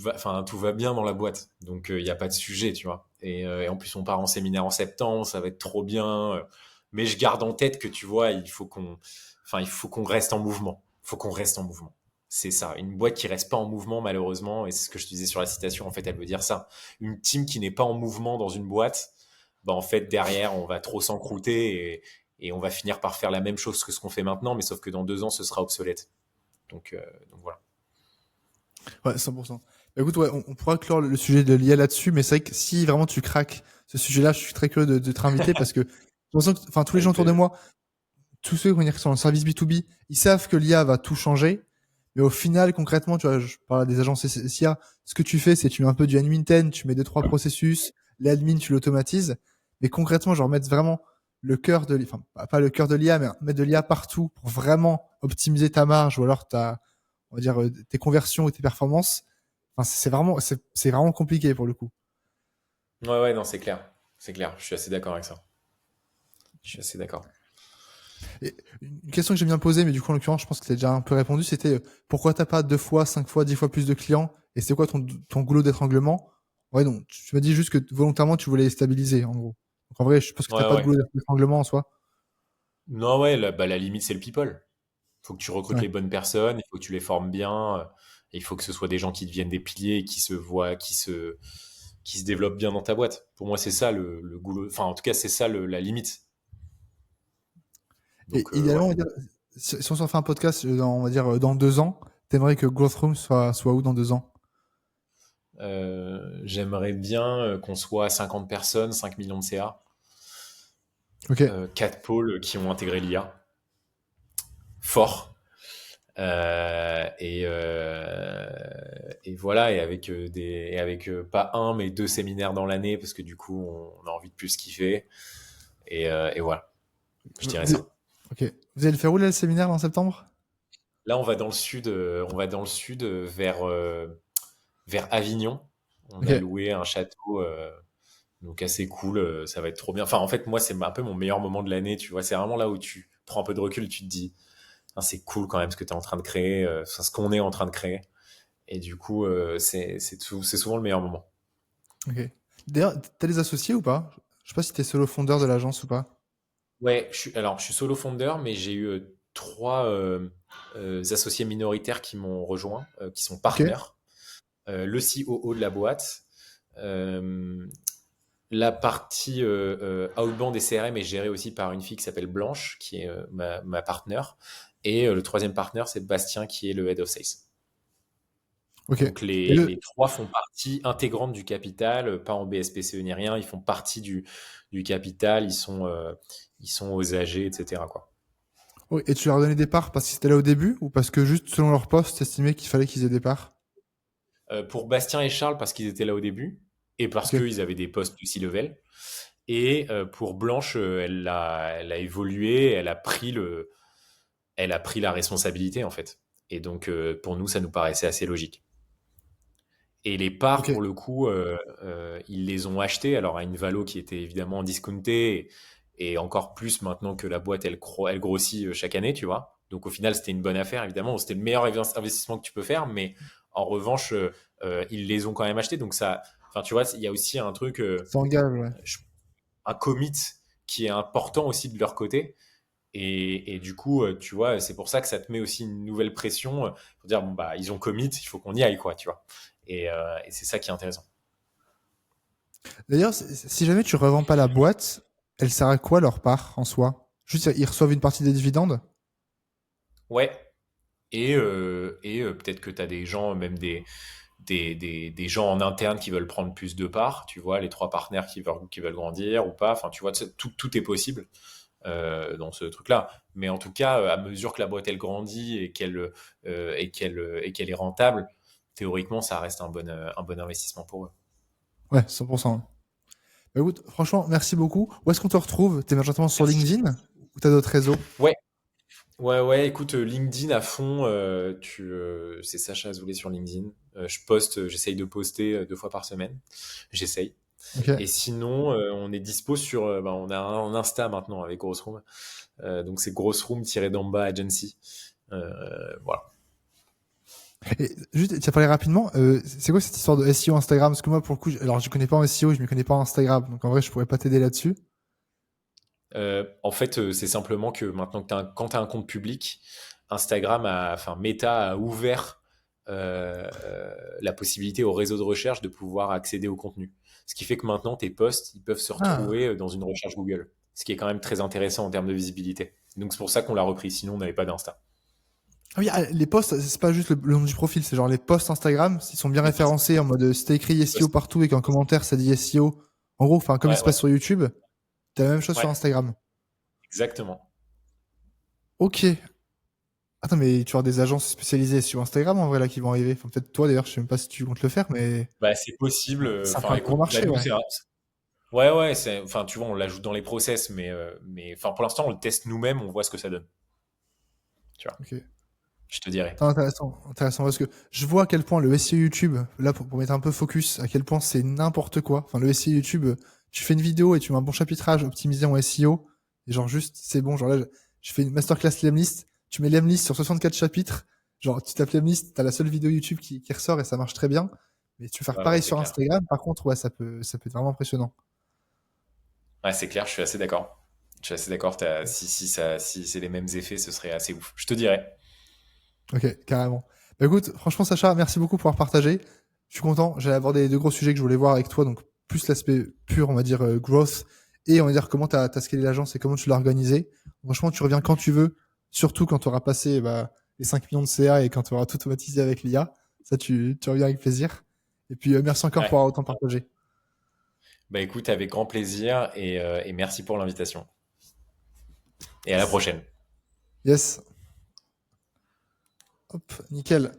va bien dans la boîte. Donc il n'y a pas de sujet, tu vois. Et en plus on part en séminaire en septembre, ça va être trop bien. Mais je garde en tête que tu vois, il faut qu'on reste en mouvement. Il faut qu'on reste en mouvement. C'est ça. Une boîte qui reste pas en mouvement, malheureusement, et c'est ce que je te disais sur la citation. En fait, elle veut dire ça. Une team qui n'est pas en mouvement dans une boîte, bah en fait derrière on va trop s'encrouter et on va finir par faire la même chose que ce qu'on fait maintenant, mais sauf que dans 2 ans ce sera obsolète. Donc voilà. Ouais, 100%. Bah, écoute, ouais, on pourra clore le sujet de l'IA là-dessus, mais c'est vrai que si vraiment tu craques ce sujet-là, je suis très curieux de te réinviter parce que j'ai l'impression que, enfin, tous les gens Avec autour de plaisir. moi, tous ceux qui sont dans le service B2B, ils savent que l'IA va tout changer, Mais au final, concrètement, tu vois, je parle des agences SIA, ce que tu fais, c'est tu mets un peu du N-Minten, tu mets deux, trois processus, l'admin, tu l'automatises. Mais concrètement, genre mettre vraiment le cœur de, enfin, pas le cœur de l'IA, mais mettre de l'IA partout pour vraiment optimiser ta marge ou alors on va dire, tes conversions et tes performances. Enfin, c'est vraiment compliqué pour le coup. Ouais, ouais, non, c'est clair. C'est clair. Je suis assez d'accord avec ça. Je suis assez d'accord. Et une question que j'aime bien poser, mais du coup, en l'occurrence, je pense que t'as déjà un peu répondu, c'était pourquoi t'as pas 2 fois, 5 fois, 10 fois plus de clients et c'est quoi ton goulot d'étranglement? Ouais, donc, tu m'as dit juste que volontairement, tu voulais les stabiliser, en gros. Donc, en vrai, je pense que t'as Ouais, pas de ouais. goulot d'étranglement en soi. Non, ouais, la limite, c'est le people. Il faut que tu recrutes Ouais. les bonnes personnes, il faut que tu les formes bien, il faut que ce soit des gens qui deviennent des piliers et qui se voient, qui se développent bien dans ta boîte. Pour moi, c'est ça le goulot. Enfin, en tout cas, c'est ça la limite. Et Donc, idéalement, ouais. on va dire, si on s'en fait un podcast, on va dire, dans 2 ans, t'aimerais que Growth Room soit où dans 2 ans? J'aimerais bien qu'on soit à 50 personnes, 5 millions de CA, Ok. 4 pôles qui ont intégré l'IA, fort. Et voilà, et avec pas un, mais 2 séminaires dans l'année, parce que du coup, on a envie de plus kiffer. Et voilà, je dirais Vous- ça. Ok. Vous allez le faire où, là, le séminaire, en septembre? Là, on va dans le sud vers Avignon. On a Ok. loué un château, donc assez cool. Ça va être trop bien. Enfin, en fait, moi, c'est un peu mon meilleur moment de l'année. Tu vois, c'est vraiment là où tu prends un peu de recul, tu te dis, ah, c'est cool quand même ce que tu es en train de créer, enfin, ce qu'on est en train de créer. Et du coup, c'est souvent le meilleur moment. Ok. D'ailleurs, t'as des associés ou pas? Je sais pas si t'es solo fondeur de l'agence ou pas. Ouais, je suis solo founder, mais j'ai eu trois associés minoritaires qui m'ont rejoint, qui sont Ok. partenaires. Le COO de la boîte, euh, la partie outbound et CRM est gérée aussi par une fille qui s'appelle Blanche, qui est ma partenaire. Et le troisième partenaire, c'est Bastien, qui est le head of sales. Ok. Donc Et les trois font partie intégrante du capital, pas en BSPCE ni rien, ils font partie du capital, ils sont aux AG, etc., quoi. oui, et tu leur as donné des parts parce qu'ils étaient là au début ou parce que juste selon leur poste, t'estimais qu'il fallait qu'ils aient des parts? Pour Bastien et Charles, parce qu'ils étaient là au début, et parce Ok. qu'ils avaient des postes de C-level. Et pour Blanche, elle a évolué, elle a pris la responsabilité, en fait. Et donc, pour nous, ça nous paraissait assez logique. Et les parts, Ok. pour le coup, ils les ont achetées, alors à une valo qui était évidemment discountée, et encore plus maintenant que la boîte, elle grossit chaque année, tu vois. Donc au final, c'était une bonne affaire, évidemment. C'était le meilleur investissement que tu peux faire, mais en revanche, ils les ont quand même achetés. Donc ça, enfin, tu vois, il y a aussi un truc, Ça engage, ouais. un commit qui est important aussi de leur côté. Et du coup, tu vois, c'est pour ça que ça te met aussi une nouvelle pression pour dire, bon, bah, ils ont commit, il faut qu'on y aille, quoi, tu vois. Et c'est ça qui est intéressant. D'ailleurs, si jamais tu revends pas la boîte, elle sert à quoi leur part en soi? Juste, ils reçoivent une partie des dividendes? Ouais. Et peut-être que tu as des gens, même des gens en interne qui veulent prendre plus de parts, tu vois, les trois partenaires qui veulent grandir ou pas. Enfin, tu vois, tout est possible dans ce truc-là. Mais en tout cas, à mesure que la boîte elle grandit et qu'elle est rentable, théoriquement, ça reste un bon investissement pour eux. Ouais, 100%. Bah, écoute, franchement, merci beaucoup. Où est-ce qu'on te retrouve? T'es majoritairement sur Merci. LinkedIn ou t'as d'autres réseaux? Ouais, ouais, ouais. Écoute, LinkedIn à fond. C'est Sacha Azoulay sur LinkedIn. J'essaye de poster 2 fois par semaine. J'essaye. Ok. Et sinon, on est dispo sur. On a un Insta maintenant avec Gross Room. Donc c'est Grossroom-Damba Agency. Voilà. Et juste, tu as parlé rapidement, c'est quoi cette histoire de SEO Instagram? Parce que moi, pour le coup, alors je connais pas en SEO, je me connais pas en Instagram, donc en vrai, je pourrais pas t'aider là-dessus. En fait, c'est simplement que maintenant quand tu as un compte public, enfin Meta a ouvert la possibilité au réseau de recherche de pouvoir accéder au contenu. Ce qui fait que maintenant tes posts, ils peuvent se Ah. retrouver dans une recherche Google, ce qui est quand même très intéressant en termes de visibilité. Donc c'est pour ça qu'on l'a repris, sinon on n'avait pas d'Insta. Ah oui, les posts, c'est pas juste le nom du profil, c'est genre les posts Instagram, s'ils sont bien Les posts, référencés en mode si t'as écrit les SEO posts. partout et qu'en commentaire ça dit SEO, en gros, enfin comme il Ouais, se ouais, passe sur YouTube, t'as la même chose sur ouais, Instagram. exactement. Ok. Attends, mais tu as des agences spécialisées sur Instagram en vrai là qui vont arriver. Enfin, peut-être toi d'ailleurs, je sais même pas si tu comptes le faire, mais Bah, c'est possible. c'est un peu Enfin, un gros écoute, bah, marché, nous, ouais. c'est ouais, ouais, enfin, tu vois, on l'ajoute dans les process, mais enfin, pour l'instant, on le teste nous-mêmes, on voit ce que ça donne. Tu vois, Ok. je te dirais. Attends, intéressant, intéressant parce que je vois à quel point le SEO YouTube, là pour mettre un peu focus, à quel point c'est n'importe quoi. Enfin, le SEO YouTube, tu fais une vidéo et tu mets un bon chapitrage optimisé en SEO, et genre juste, c'est bon. Genre là, je fais une masterclass Lemlist, tu mets Lemlist sur 64 chapitres, genre tu tapes Lemlist, t'as la seule vidéo YouTube qui ressort et ça marche très bien. Mais tu veux faire Ouais, ouais, pareil c'est sur clair. Instagram, par contre, ouais, ça peut être vraiment impressionnant. Ouais, c'est clair, je suis assez d'accord. Je suis assez d'accord. Si c'est les mêmes effets, ce serait assez ouf. Je te dirais. Ok, carrément. Bah écoute, franchement, Sacha, merci beaucoup pour avoir partagé. Je suis content. J'ai abordé deux gros sujets que je voulais voir avec toi, donc plus l'aspect pur, on va dire, growth, et on va dire comment t'as scalé l'agence et comment tu l'as organisé. Franchement, tu reviens quand tu veux, surtout quand tu auras passé bah, les 5 millions de CA et quand tu auras tout automatisé avec l'IA. Ça, tu reviens avec plaisir. Et puis, merci encore pour Ouais. avoir autant partagé. Bah écoute, avec grand plaisir et merci pour l'invitation. Et à la Yes. prochaine. Yes. Hop, nickel.